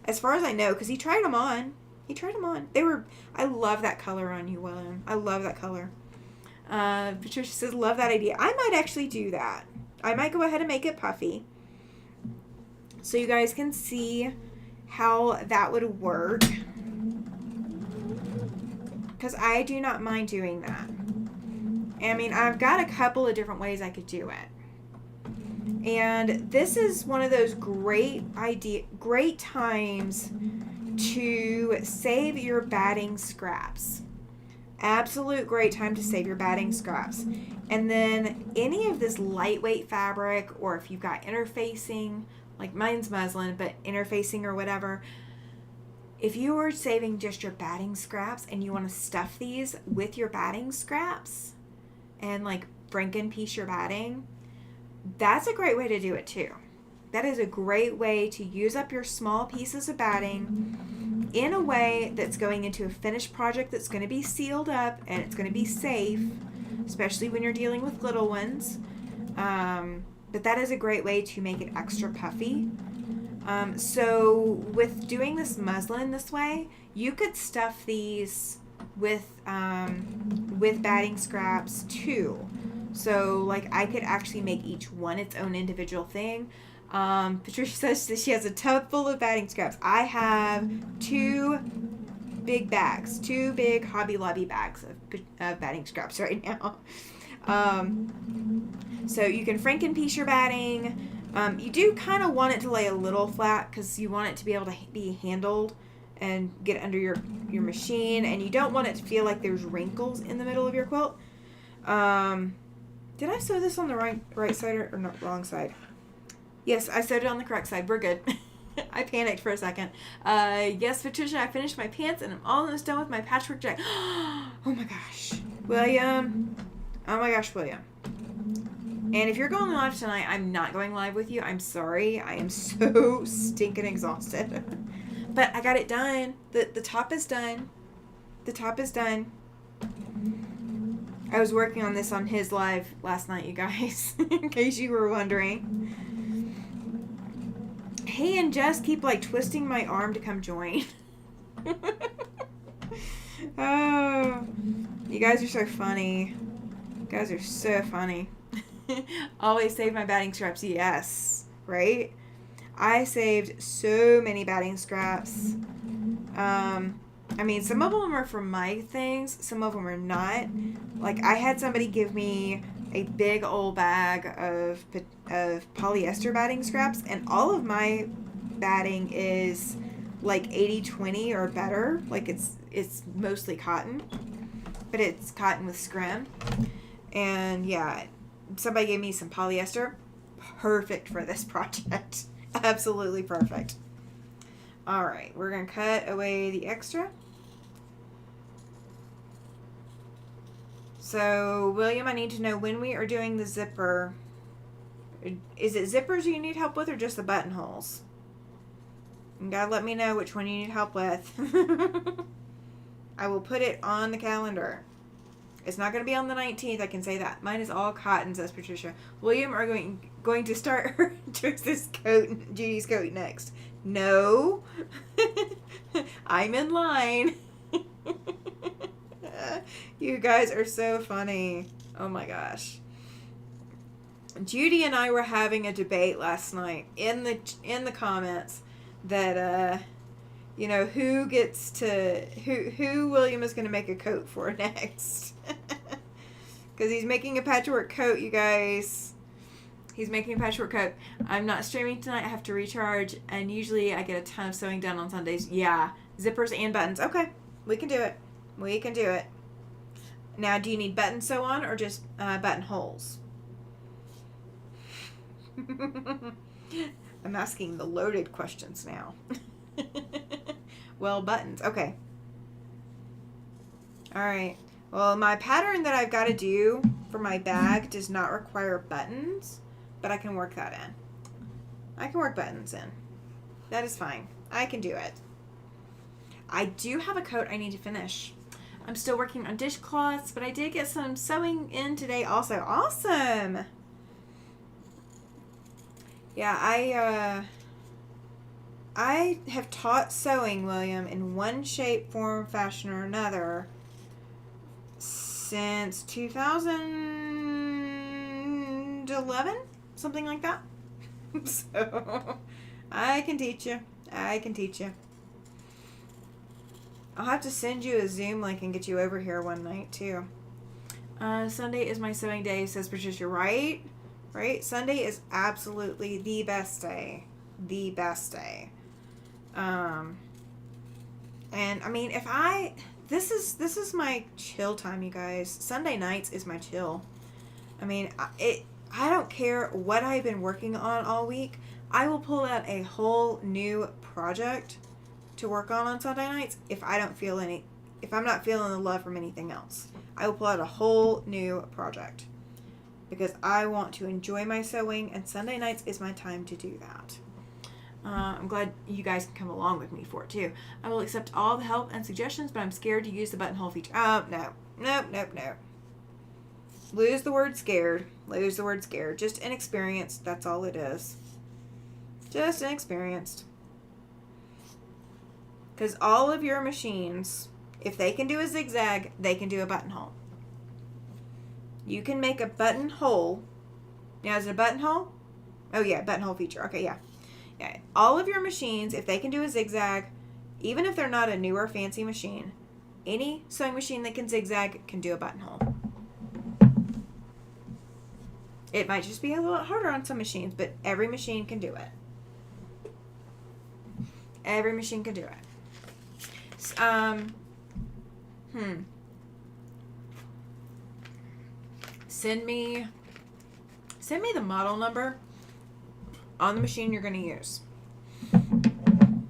As far as I know, because he tried them on. I love that color on you, William. I love that color. Patricia says, love that idea. I might actually do that. I might go ahead and make it puffy, so you guys can see how that would work, because I do not mind doing that. I mean, I've got a couple of different ways I could do it. And this is one of those great times to save your batting scraps. Absolute great time to save your batting scraps. And then any of this lightweight fabric, or if you've got interfacing, like mine's muslin, but interfacing or whatever, if you were saving just your batting scraps and you want to stuff these with your batting scraps and like Franken-piece your batting, that's a great way to do it too. That is a great way to use up your small pieces of batting in a way that's going into a finished project that's going to be sealed up and it's going to be safe, especially when you're dealing with little ones. But that is a great way to make it extra puffy. So with doing this muslin this way, you could stuff these with batting scraps too. So like I could actually make each one its own individual thing. Patricia says that she has a tub full of batting scraps. I have two big Hobby Lobby bags of batting scraps right now. So you can Franken-piece your batting. You do kind of want it to lay a little flat because you want it to be able to be handled and get under your machine, and you don't want it to feel like there's wrinkles in the middle of your quilt. Did I sew this on the right side or not, wrong side? Yes, I sewed it on the correct side. We're good. I panicked for a second. Yes, Patricia, I finished my pants and I'm almost done with my patchwork jacket. Oh my gosh. William, Oh my gosh, William. And if you're going live tonight, I'm not going live with you. I'm sorry. I am so stinking exhausted. But I got it done. The top is done. The top is done. I was working on this on his live last night, you guys. In case you were wondering. Hey and Jess keep like twisting my arm to come join. Oh, you guys are so funny. You guys are so funny. Always save my batting scraps. Yes, right? I saved so many batting scraps. I mean, some of them are from my things. Some of them are not. Like, I had somebody give me a big old bag of polyester batting scraps, and all of my batting is like 80-20 or better. Like, it's mostly cotton, but it's cotton with scrim. And yeah, somebody gave me some polyester. Perfect for this project. Absolutely perfect. All right, we're going to cut away the extra. So, William, I need to know when we are doing the zipper. Is it zippers you need help with or just the buttonholes? You gotta let me know which one you need help with. I will put it on the calendar. It's not going to be on the 19th, I can say that. Mine is all cotton, says Patricia. William are going to start Trix's coat, Judy's coat next. No. I'm in line. You guys are so funny. Oh my gosh. Judy and I were having a debate last night in the comments that you know, who gets to who William is going to make a coat for next. Cuz he's making a patchwork coat, you guys. He's making a patchwork coat. I'm not streaming tonight. I have to recharge, and usually I get a ton of sewing done on Sundays. Yeah, zippers and buttons. Okay, we can do it. We can do it. Now, do you need buttons sew on or just buttonholes? I'm asking the loaded questions now. Well, buttons. Okay. All right. Well, my pattern that I've got to do for my bag does not require buttons, but I can work that in. I can work buttons in. That is fine. I can do it. I do have a coat I need to finish. I'm still working on dishcloths, but I did get some sewing in today also. Awesome. Yeah, I have taught sewing, William, in one shape, form, fashion, or another since 2011, something like that. So, I can teach you. I can teach you. I'll have to send you a Zoom link and get you over here one night, too. Sunday is my sewing day, says Patricia. Right? Right? Sunday is absolutely the best day. The best day. And, I mean, this is my chill time, you guys. Sunday nights is my chill. I mean, I don't care what I've been working on all week. I will pull out a whole new project to work on Sunday nights if I'm not feeling the love from anything else. I will pull out a whole new project because I want to enjoy my sewing, and Sunday nights is my time to do that. I'm glad you guys can come along with me for it too. I will accept all the help and suggestions, but I'm scared to use the buttonhole feature. Oh, no. Lose the word scared. Lose the word scared. Just inexperienced. That's all it is. Just inexperienced. Because all of your machines, if they can do a zigzag, they can do a buttonhole. You can make a buttonhole. Now, is it a buttonhole? Oh, yeah, buttonhole feature. Okay, yeah. Yeah. All of your machines, if they can do a zigzag, even if they're not a newer fancy machine, any sewing machine that can zigzag can do a buttonhole. It might just be a little harder on some machines, but every machine can do it. Every machine can do it. Send me the model number on the machine you're going to use.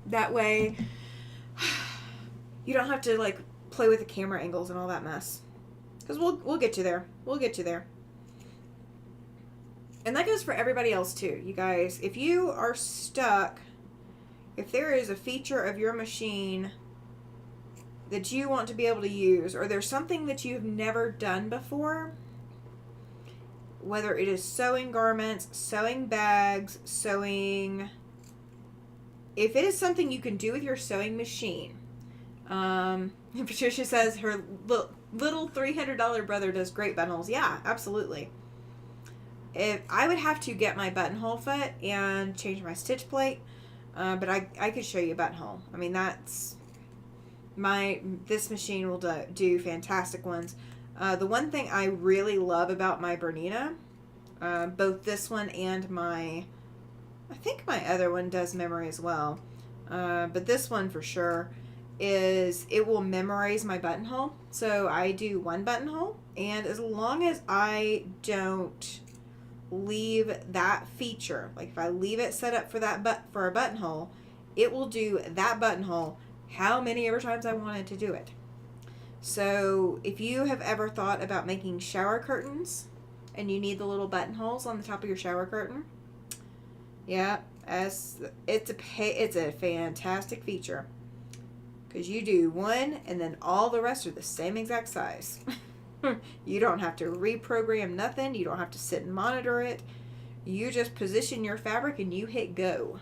That way you don't have to like play with the camera angles and all that mess. Because we'll get you there. We'll get you there. And that goes for everybody else too, you guys. If you are stuck, if there is a feature of your machine that you want to be able to use, or there's something that you've never done before, whether it is sewing garments, sewing bags, sewing, if it is something you can do with your sewing machine, Patricia says her little $300 brother does great buttonholes. Yeah, absolutely. If I would have to get my buttonhole foot and change my stitch plate, but I could show you a buttonhole. I mean, this machine will do fantastic ones. The one thing I really love about my Bernina, both this one and I think my other one does memory as well, but this one for sure, is it will memorize my buttonhole. So I do one buttonhole, and as long as I don't leave that feature, like if I leave it set up for for a buttonhole, it will do that buttonhole how many ever times I wanted to do it. So if you have ever thought about making shower curtains and you need the little buttonholes on the top of your shower curtain, yeah, it's a fantastic feature, because you do one and then all the rest are the same exact size. You don't have to reprogram nothing. You don't have to sit and monitor it. You just position your fabric and you hit go.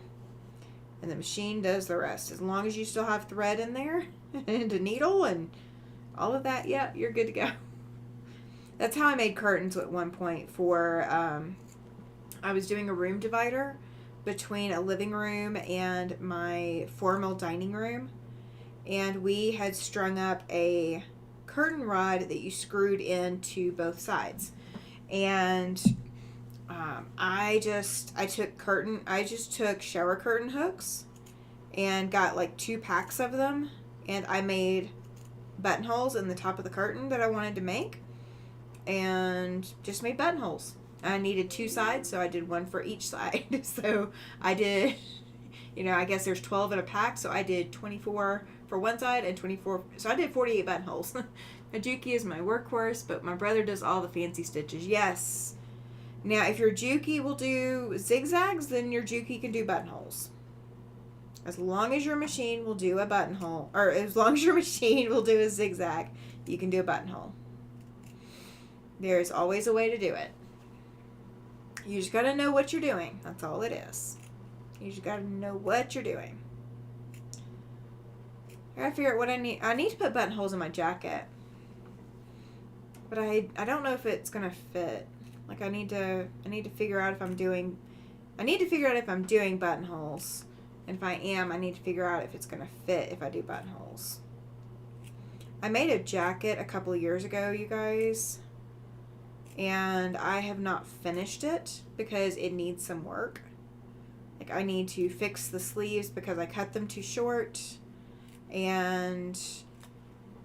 And the machine does the rest. As long as you still have thread in there and a needle and all of that, yeah, you're good to go. That's how I made curtains at one point for, I was doing a room divider between a living room and my formal dining room. And we had strung up a curtain rod that you screwed into both sides. And I just took shower curtain hooks and got like 2 packs of them, and I made buttonholes in the top of the curtain that I wanted to make, and just made buttonholes. I needed 2 sides, so I did one for each side. So I did, I guess there's 12 in a pack, so I did 24 for one side and 24, so I did 48 buttonholes. My Juki is my workhorse, but my brother does all the fancy stitches. Yes. Now, if your Juki will do zigzags, then your Juki can do buttonholes. As long as your machine will do a buttonhole, or as long as your machine will do a zigzag, you can do a buttonhole. There's always a way to do it. You just gotta know what you're doing. That's all it is. You just gotta know what you're doing. I gotta figure out what I need. I need to put buttonholes in my jacket, but I don't know if it's gonna fit. Like I need to figure out if I'm doing buttonholes, and if I am, I need to figure out if it's gonna fit if I do buttonholes. I made a jacket a couple of years ago, you guys, and I have not finished it because it needs some work. Like I need to fix the sleeves because I cut them too short. And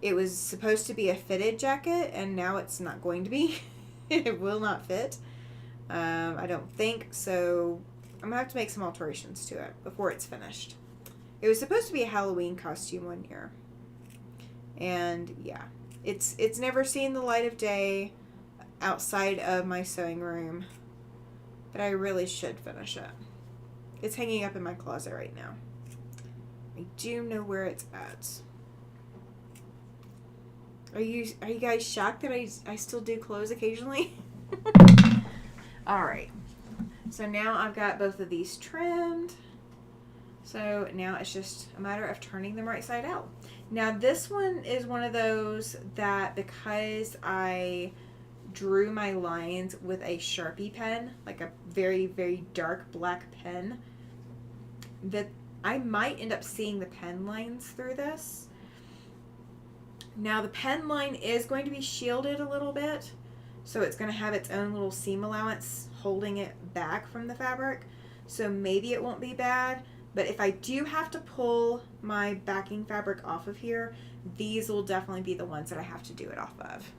it was supposed to be a fitted jacket, and now it's not going to be. It will not fit. I don't think. So I'm going to have to make some alterations to it before it's finished. It was supposed to be a Halloween costume one year. And yeah, it's never seen the light of day outside of my sewing room. But I really should finish it. It's hanging up in my closet right now. I do know where it's at. Are you guys shocked that I still do clothes occasionally? Alright. So now I've got both of these trimmed. So now it's just a matter of turning them right side out. Now this one is one of those that, because I drew my lines with a Sharpie pen, like a very, very dark black pen, that I might end up seeing the pen lines through this. Now the pen line is going to be shielded a little bit, so it's going to have its own little seam allowance holding it back from the fabric, so maybe it won't be bad. But if I do have to pull my backing fabric off of here, these will definitely be the ones that I have to do it off of,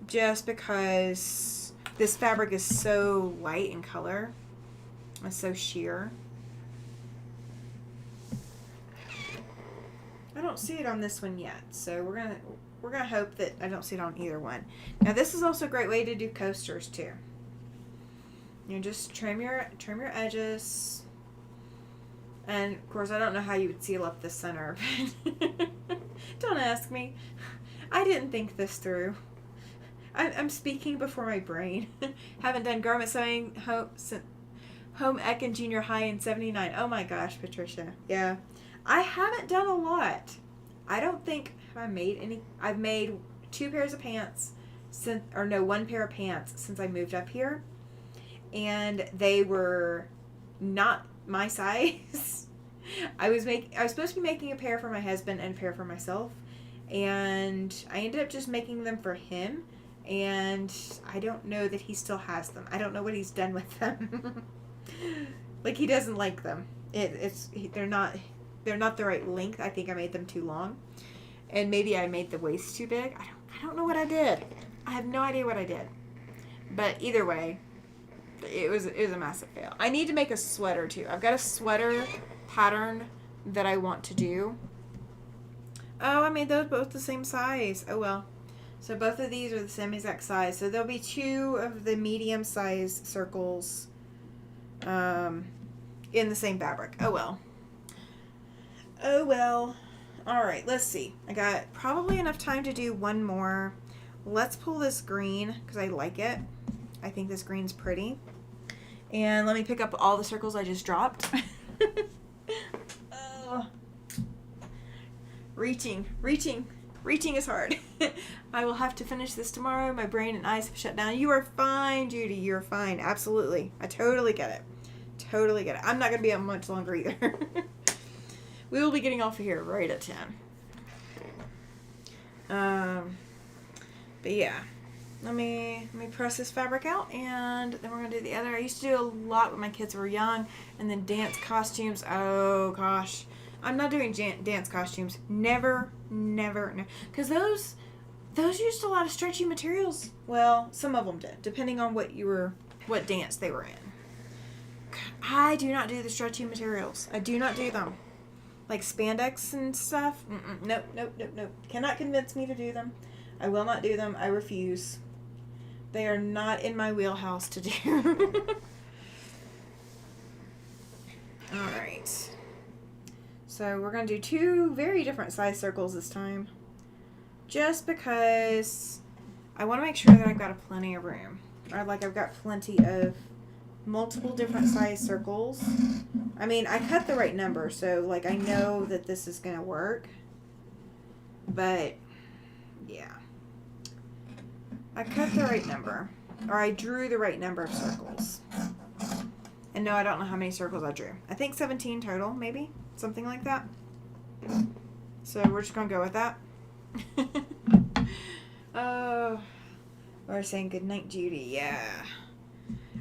just because this fabric is so light in color. It's so sheer. I don't see it on this one yet, so we're going to hope that I don't see it on either one. Now, this is also a great way to do coasters, too. You just trim your edges. And, of course, I don't know how you would seal up the center. Don't ask me. I didn't think this through. I'm speaking before my brain. Haven't done garment sewing home ec in junior high in 79. Oh my gosh, Patricia. Yeah. I haven't done a lot. I don't think have I made any. I've made 2 pairs of pants one pair of pants since I moved up here. And they were not my size. I was supposed to be making a pair for my husband and a pair for myself. And I ended up just making them for him. And I don't know that he still has them. I don't know what he's done with them. Like, he doesn't like them. They're not the right length. I think I made them too long. And maybe I made the waist too big. I don't know what I did. I have no idea what I did. But either way, it was a massive fail. I need to make a sweater too. I've got a sweater pattern that I want to do. Oh, I made those both the same size. Oh well. So both of these are the same exact size. So there'll be 2 of the medium size circles in the same fabric. Oh well. Oh well. Alright, let's see. I got probably enough time to do one more. Let's pull this green because I like it. I think this green's pretty. And let me pick up all the circles I just dropped. Oh. Reaching is hard. I will have to finish this tomorrow. My brain and eyes have shut down. You are fine, Judy. You're fine. Absolutely. I totally get it. Totally get it. I'm not going to be up much longer either. We will be getting off of here right at 10. But yeah. Let me press this fabric out, and then we're going to do the other. I used to do a lot when my kids were young, and then dance costumes. Oh, gosh. I'm not doing dance costumes. Never. Because those used a lot of stretchy materials. Well, some of them did, depending on what dance they were in. I do not do the stretchy materials. I do not do them. Like spandex and stuff. Nope. Cannot convince me to do them. I will not do them. I refuse. They are not in my wheelhouse to do. Alright. So we're going to do 2 very different size circles this time. Just because I want to make sure that I've got plenty of room. Or like I've got plenty of multiple different size circles. I mean, I cut the right number, so like I know that this is going to work. But, yeah. I cut the right number. Or I drew the right number of circles. And no, I don't know how many circles I drew. I think 17 total, maybe? Something like that. So we're just going to go with that. Oh. We're saying goodnight, Judy. Yeah.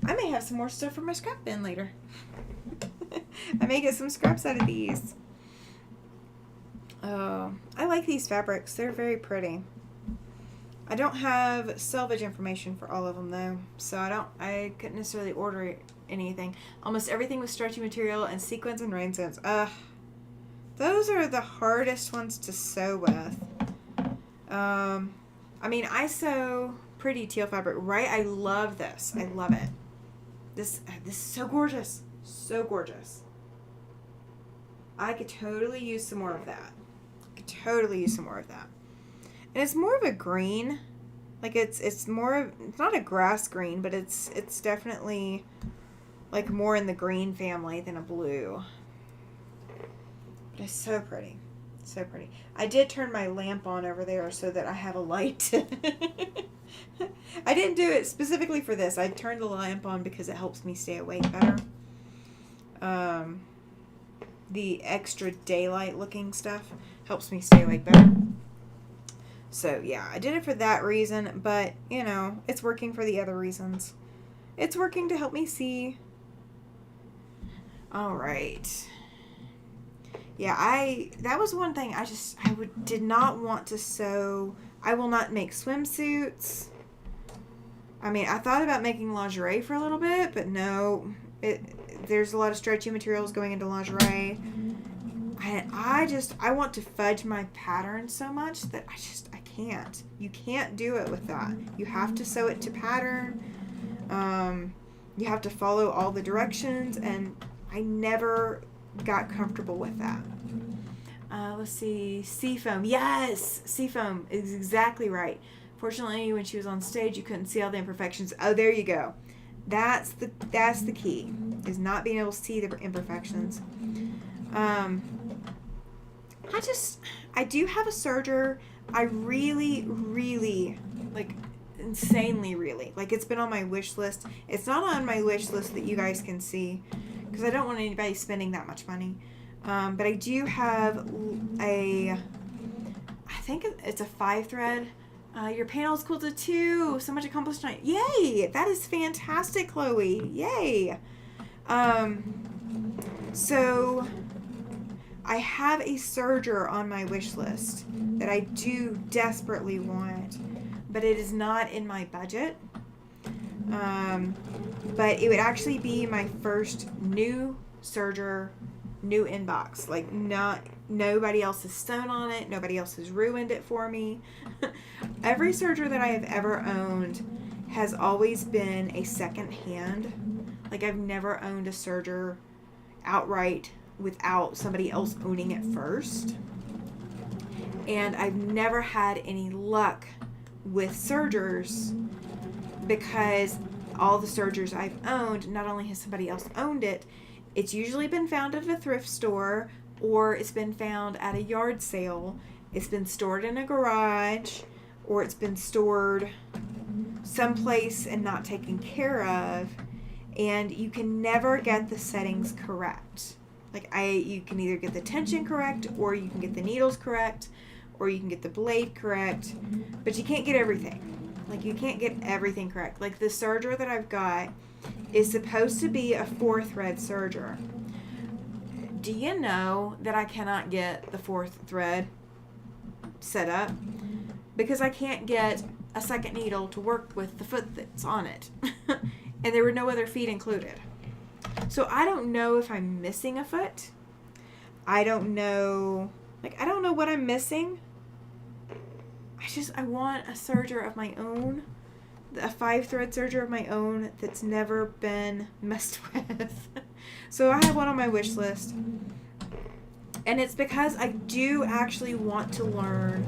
I may have some more stuff for my scrap bin later. I may get some scraps out of these. Oh. I like these fabrics. They're very pretty. I don't have selvage information for all of them though, so I couldn't necessarily order anything. Almost everything was stretchy material and sequins and rhinestones. Those are the hardest ones to sew with. I mean, I sew pretty teal fabric, right? I love this. I love it. This is so gorgeous. So gorgeous. I could totally use some more of that. And it's more of a green. Like it's not a grass green, but it's definitely like more in the green family than a blue. But it's so pretty. So pretty. I did turn my lamp on over there so that I have a light. I didn't do it specifically for this. I turned the lamp on because it helps me stay awake better. The extra daylight looking stuff helps me stay awake better. So, yeah, I did it for that reason, but, you know, it's working for the other reasons. It's working to help me see. All right. Yeah, that was one thing I did not want to sew. I will not make swimsuits. I mean, I thought about making lingerie for a little bit, but no, there's a lot of stretchy materials going into lingerie. I want to fudge my pattern so much that I can't. You can't do it with that. You have to sew it to pattern. You have to follow all the directions, and I never got comfortable with that. Let's see, seafoam. Yes, seafoam is exactly right. Fortunately, when she was on stage, you couldn't see all the imperfections. Oh, there you go. That's the key, is not being able to see the imperfections. I do have a serger. I really, really, like, insanely really, like, it's been on my wish list. It's not on my wish list that you guys can see, because I don't want anybody spending that much money. But I do have I think it's a 5-thread. Your panel is quilted too. So much accomplished tonight. Yay! That is fantastic, Chloe. Yay! So I have a serger on my wish list that I do desperately want, but it is not in my budget. But it would actually be my first new serger, new inbox. Like, nobody else has sewn on it. Nobody else has ruined it for me. Every serger that I have ever owned has always been a second hand. Like, I've never owned a serger outright without somebody else owning it first. And I've never had any luck with sergers, because all the sergers I've owned, not only has somebody else owned it, it's usually been found at a thrift store, or it's been found at a yard sale. It's been stored in a garage, or it's been stored someplace and not taken care of, and you can never get the settings correct. Like, you can either get the tension correct, or you can get the needles correct, or you can get the blade correct, but you can't get everything. Like, you can't get everything correct. Like, the serger that I've got is supposed to be a 4-thread serger. Do you know that I cannot get the 4th thread set up? Because I can't get a second needle to work with the foot that's on it. And there were no other feet included. So I don't know if I'm missing a foot. I don't know what I'm missing. I want a serger of my own, a 5-thread serger of my own that's never been messed with. So I have one on my wish list. And it's because I do actually want to learn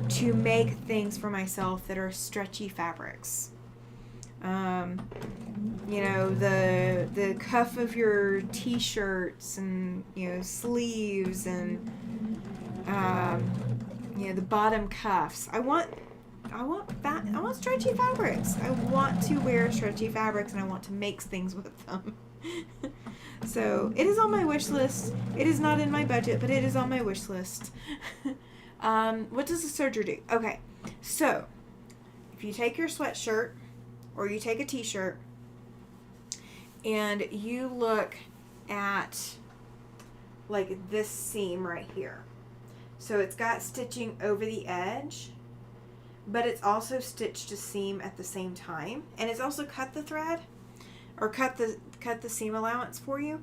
to make things for myself that are stretchy fabrics. The cuff of your t-shirts, and, sleeves, and, the bottom cuffs. I want stretchy fabrics. I want to wear stretchy fabrics, and I want to make things with them. So it is on my wish list. It is not in my budget, but it is on my wish list. What does the serger do? Okay, so if you take your sweatshirt, or you take a t-shirt, and you look at, like, this seam right here. So it's got stitching over the edge, but it's also stitched to seam at the same time, and it's also cut the thread, or cut the seam allowance for you.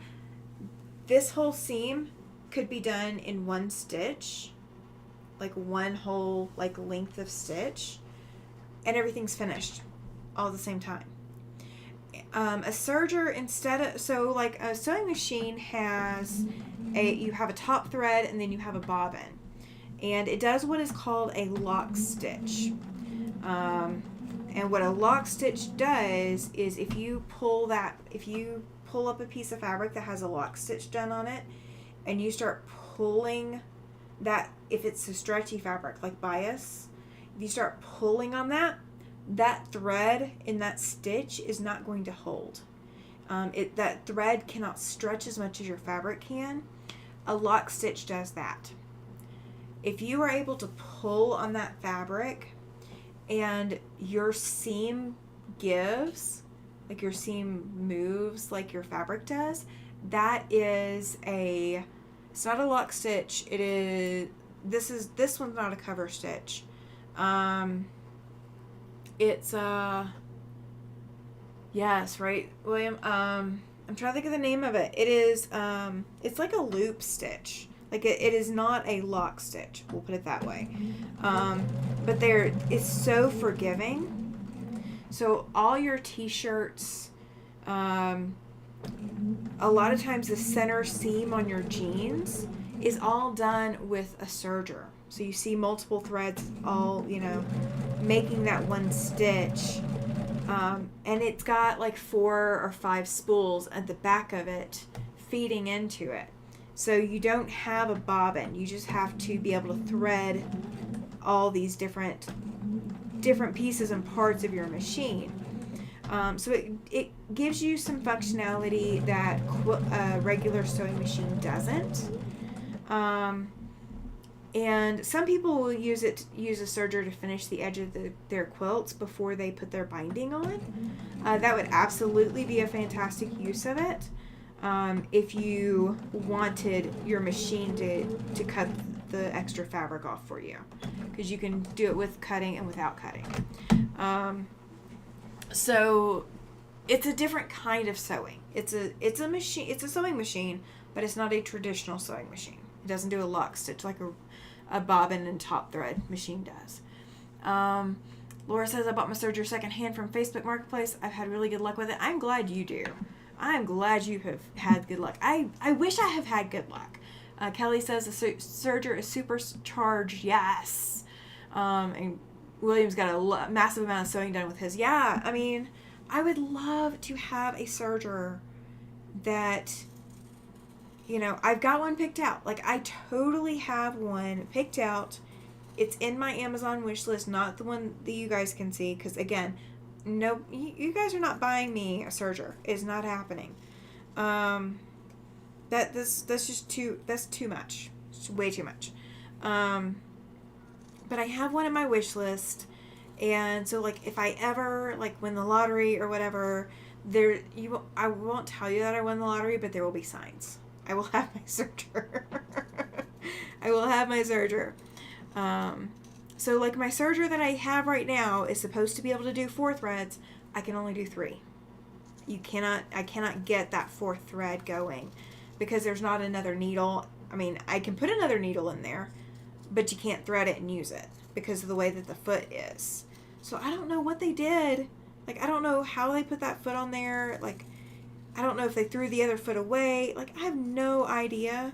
This whole seam could be done in one stitch, like one whole, like, length of stitch, and everything's finished all at the same time. A serger, like a sewing machine has you have a top thread, and then you have a bobbin, and it does what is called a lock stitch. And what a lock stitch does is, if you pull up a piece of fabric that has a lock stitch done on it, and you start pulling that, if it's a stretchy fabric like bias, if you start pulling on that thread in that stitch is not going to hold. That thread cannot stretch as much as your fabric can. A lock stitch does that. If you are able to pull on that fabric and your seam gives, like your seam moves like your fabric does, it's not a lock stitch. This one's not a cover stitch. It's yes, right, William? I'm trying to think of the name of it. It is, it's like a loop stitch. Like, it is not a lock stitch. We'll put it that way. but it's so forgiving. So all your t-shirts, a lot of times the center seam on your jeans is all done with a serger. So you see multiple threads all, making that one stitch. And it's got like 4 or 5 spools at the back of it feeding into it. So you don't have a bobbin. You just have to be able to thread all these different pieces and parts of your machine. So it gives you some functionality that a regular sewing machine doesn't. And some people will use a serger to finish the edge of their quilts before they put their binding on. That would absolutely be a fantastic use of it. If you wanted your machine to cut the extra fabric off for you, because you can do it with cutting and without cutting. So it's a different kind of sewing. It's a machine. It's a sewing machine, but it's not a traditional sewing machine. It doesn't do a lock stitch like a bobbin and top thread machine does. Laura says, I bought my serger secondhand from Facebook Marketplace. I've had really good luck with it. I'm glad you do. I'm glad you have had good luck. I wish I have had good luck. Kelly says the serger is supercharged. Yes. And William's got a massive amount of sewing done with his. Yeah, I mean, I would love to have a serger that, I've got one picked out. Like, I totally have one picked out. It's in my Amazon wish list, not the one that you guys can see, because, again, no, you guys are not buying me a serger. It's not happening. That's too much. It's way too much. But I have one in my wish list, and so, like, if I ever, like, win the lottery or whatever, I won't tell you that I won the lottery, but there will be signs. I will have my serger. I will have my serger. So, like, my serger that I have right now is supposed to be able to do 4 threads. I can only do 3. I cannot get that 4th thread going because there's not another needle. I mean, I can put another needle in there, but you can't thread it and use it because of the way that the foot is. So I don't know what they did. Like, I don't know how they put that foot on there. Like, I don't know if they threw the other foot away. Like, I have no idea.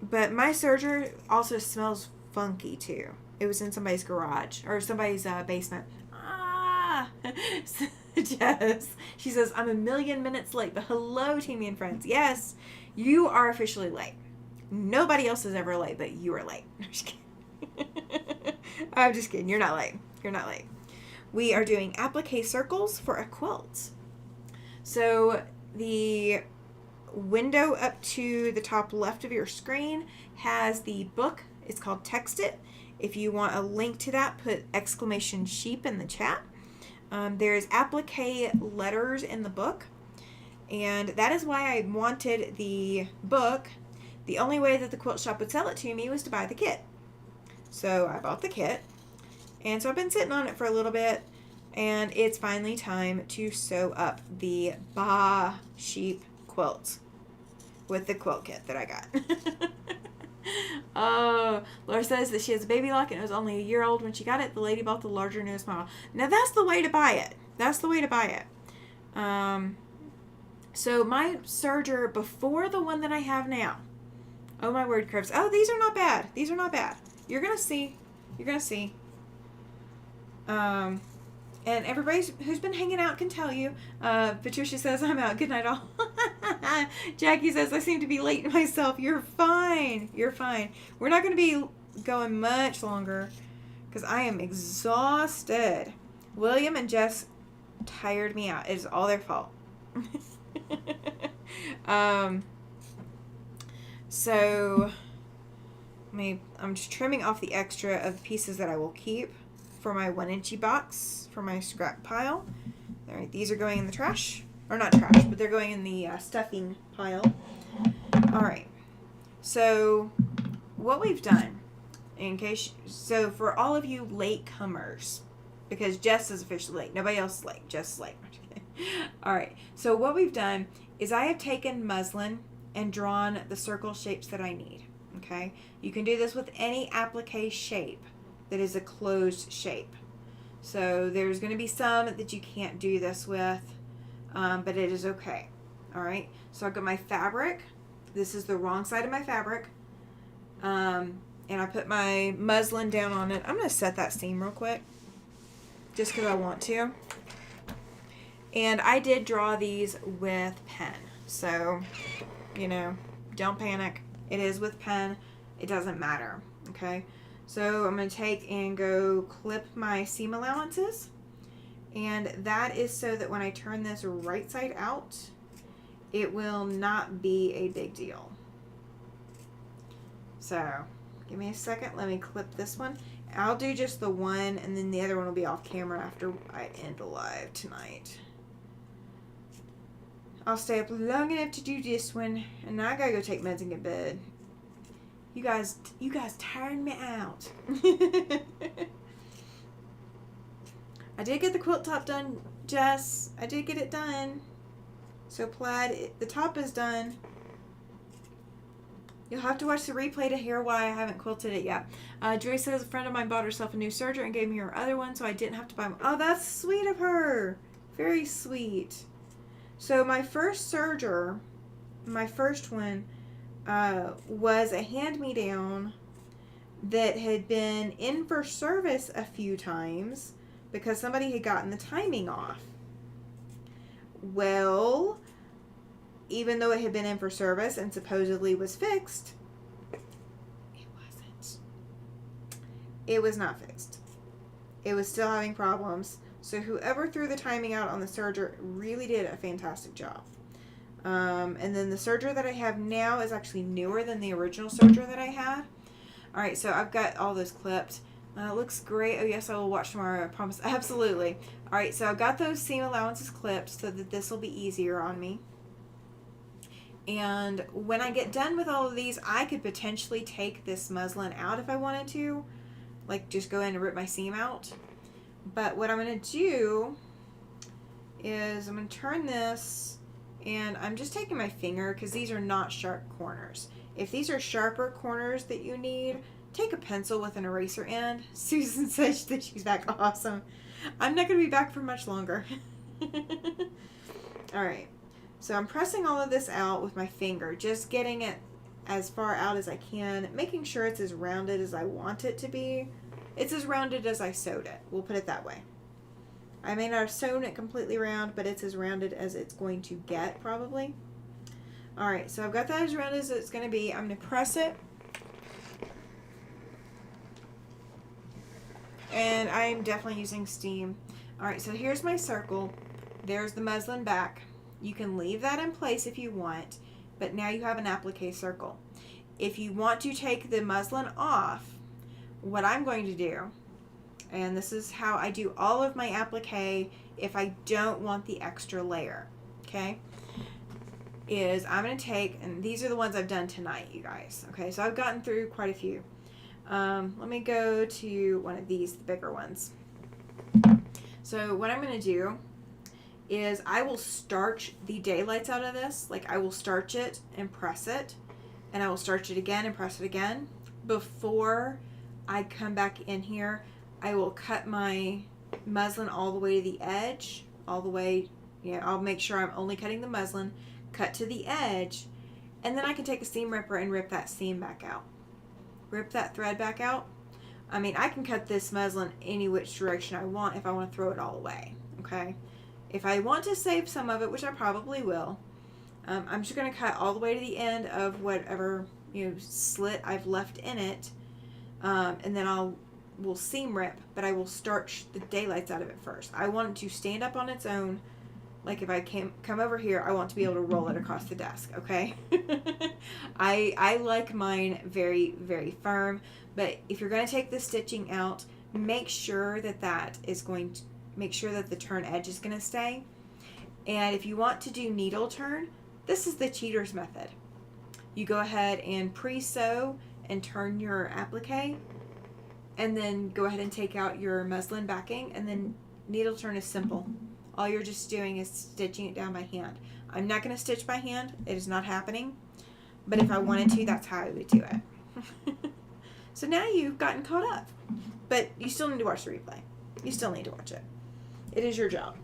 But my serger also smells funky too. It was in somebody's garage or somebody's basement. Jess, she says, I'm a million minutes late, but hello, Teamy and friends. Yes, you are officially late. Nobody else is ever late, but you are late. I'm just kidding. I'm just kidding. You're not late. You're not late. We are doing applique circles for a quilt. So the window up to the top left of your screen has the book. It's called Text It. If you want a link to that, put exclamation sheep in the chat. There's applique letters in the book, and that is why I wanted the book. The only way that the quilt shop would sell it to me was to buy the kit. So I bought the kit, and so I've been sitting on it for a little bit, and it's finally time to sew up the Ba Sheep quilt with the quilt kit that I got. Oh, Laura says that she has a baby lock and it was only a year old when she got it. The lady bought the larger, newest model. Now that's the way to buy it. That's the way to buy it. So my serger before the one that I have now. Oh my word, curves. Oh, these are not bad. These are not bad. You're gonna see. You're gonna see. And everybody who's been hanging out can tell you. Patricia says, I'm out. Good night, all. Jackie says, I seem to be late myself. You're fine. You're fine. We're not going to be going much longer because I am exhausted. William and Jess tired me out. It is all their fault. So, I'm just trimming off the extra of the pieces that I will keep for my 1-inchy box for my scrap pile. All right, these are going in the trash, or not trash, but they're going in the stuffing pile. All right, so what we've done, so for all of you latecomers, because Jess is officially late, nobody else is late, Jess is late. All right, so what we've done is I have taken muslin and drawn the circle shapes that I need. Okay, you can do this with any applique shape. that is a closed shape. So there's going to be some that you can't do this with, but it is okay. All right, so I've got my fabric. This is the wrong side of my fabric. And I put my muslin down on it. I'm going to set that seam real quick, just because I want to. And I did draw these with pen. So, you know, don't panic. It is with pen. It doesn't matter. Okay. So I'm going to take and go clip my seam allowances. And that is so that when I turn this right side out, it will not be a big deal. So give me a second. Let me clip this one. I'll do just the one, and then the other one will be off camera after I end live tonight. I'll stay up long enough to do this one, and now I gotta go take meds and get bed. You guys tired me out. I did get the quilt top done, Jess. I did get it done. So plaid, the top is done. You'll have to watch the replay to hear why I haven't quilted it yet. Joy says a friend of mine bought herself a new serger and gave me her other one, so I didn't have to buy one. Oh, that's sweet of her. Very sweet. So my first serger, my first one, was a hand-me-down that had been in for service a few times because somebody had gotten the timing off. Well, even though it had been in for service and supposedly was fixed, it wasn't. It was not fixed. It was still having problems. So whoever threw the timing out on the serger really did a fantastic job. And then the serger that I have now is actually newer than the original serger that I had. All right, so I've got all those clipped. Looks great. Oh, yes, I will watch tomorrow. I promise. Absolutely. All right, so I've got those seam allowances clipped so that this will be easier on me. And when I get done with all of these, I could potentially take this muslin out if I wanted to. Like, just go in and rip my seam out. But what I'm going to do is I'm going to turn this, and I'm just taking my finger because these are not sharp corners. If these are sharper corners that you need, take a pencil with an eraser end. Susan says that she's back. Awesome. I'm not going to be back for much longer. All right. So I'm pressing all of this out with my finger, just getting it as far out as I can, making sure it's as rounded as I want it to be. It's as rounded as I sewed it. We'll put it that way. I may not have sewn it completely round, but it's as rounded as it's going to get, probably. All right, so I've got that as round as it's going to be. I'm going to press it. And I'm definitely using steam. All right, so here's my circle. There's the muslin back. You can leave that in place if you want, but now you have an applique circle. If you want to take the muslin off, what I'm going to do, and this is how I do all of my applique if I don't want the extra layer, okay, is I'm going to take, and these are the ones I've done tonight, you guys, okay, so I've gotten through quite a few. Let me go to one of these, the bigger ones. So what I'm going to do is I will starch the daylights out of this. Like, I will starch it and press it, and I will starch it again and press it again. Before I come back in here, I will cut my muslin all the way to the edge, all the way, I'll make sure I'm only cutting the muslin, cut to the edge, and then I can take a seam ripper and rip that seam back out. Rip that thread back out. I mean, I can cut this muslin any which direction I want if I want to throw it all away, okay? If I want to save some of it, which I probably will, I'm just going to cut all the way to the end of whatever slit I've left in it, and then we'll seam rip, but I will starch the daylights out of it first. I want it to stand up on its own. Like, if I come over here, I want to be able to roll it across the desk, okay? I like mine very, very firm, but if you're going to take the stitching out, make sure that make sure that the turn edge is going to stay. And if you want to do needle turn, this is the cheater's method. You go ahead and pre-sew and turn your applique, and then go ahead and take out your muslin backing, and then needle turn is simple. All you're just doing is stitching it down by hand. I'm not going to stitch by hand. It is not happening. But if I wanted to, that's how I would do it. So now you've gotten caught up. But you still need to watch the replay. You still need to watch it. It is your job.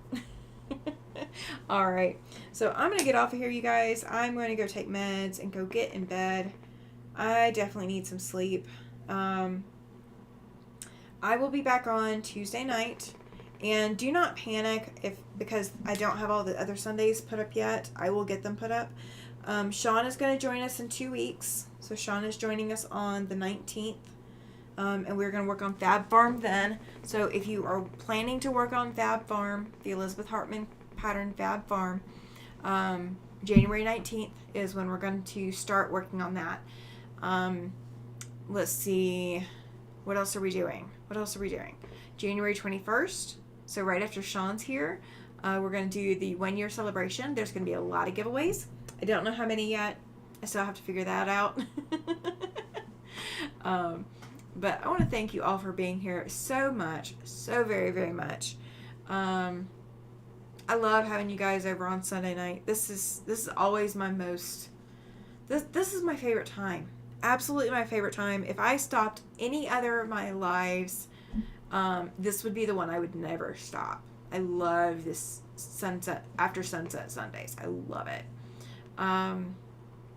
All right. So I'm going to get off of here, you guys. I'm going to go take meds and go get in bed. I definitely need some sleep. I will be back on Tuesday night. And do not panic because I don't have all the other Sundays put up yet. I will get them put up. Sean is going to join us in 2 weeks. So Sean is joining us on the 19th. And we're going to work on Fab Farm then. So if you are planning to work on Fab Farm, the Elizabeth Hartman pattern Fab Farm, January 19th is when we're going to start working on that. Let's see. What else are we doing? January 21st. So right after Sean's here, we're going to do the 1 year celebration. There's going to be a lot of giveaways. I don't know how many yet. I still have to figure that out. But I want to thank you all for being here so much. So very, very much. I love having you guys over on Sunday night. This is always my most... This is my favorite time. Absolutely my favorite time. If I stopped any other of my lives, this would be the one I would never stop. I love this after sunset Sundays. I love it.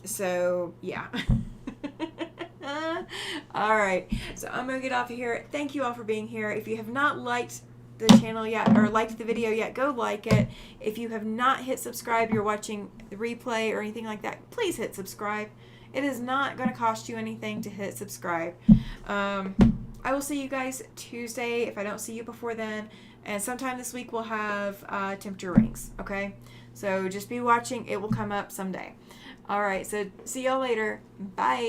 So yeah. All right. So I'm going to get off of here. Thank you all for being here. If you have not liked the channel yet or liked the video yet, go like it. If you have not hit subscribe, you're watching the replay or anything like that, please hit subscribe. It is not going to cost you anything to hit subscribe. I will see you guys Tuesday if I don't see you before then. And sometime this week we'll have temperature rings. Okay? So just be watching. It will come up someday. All right. So see y'all later. Bye.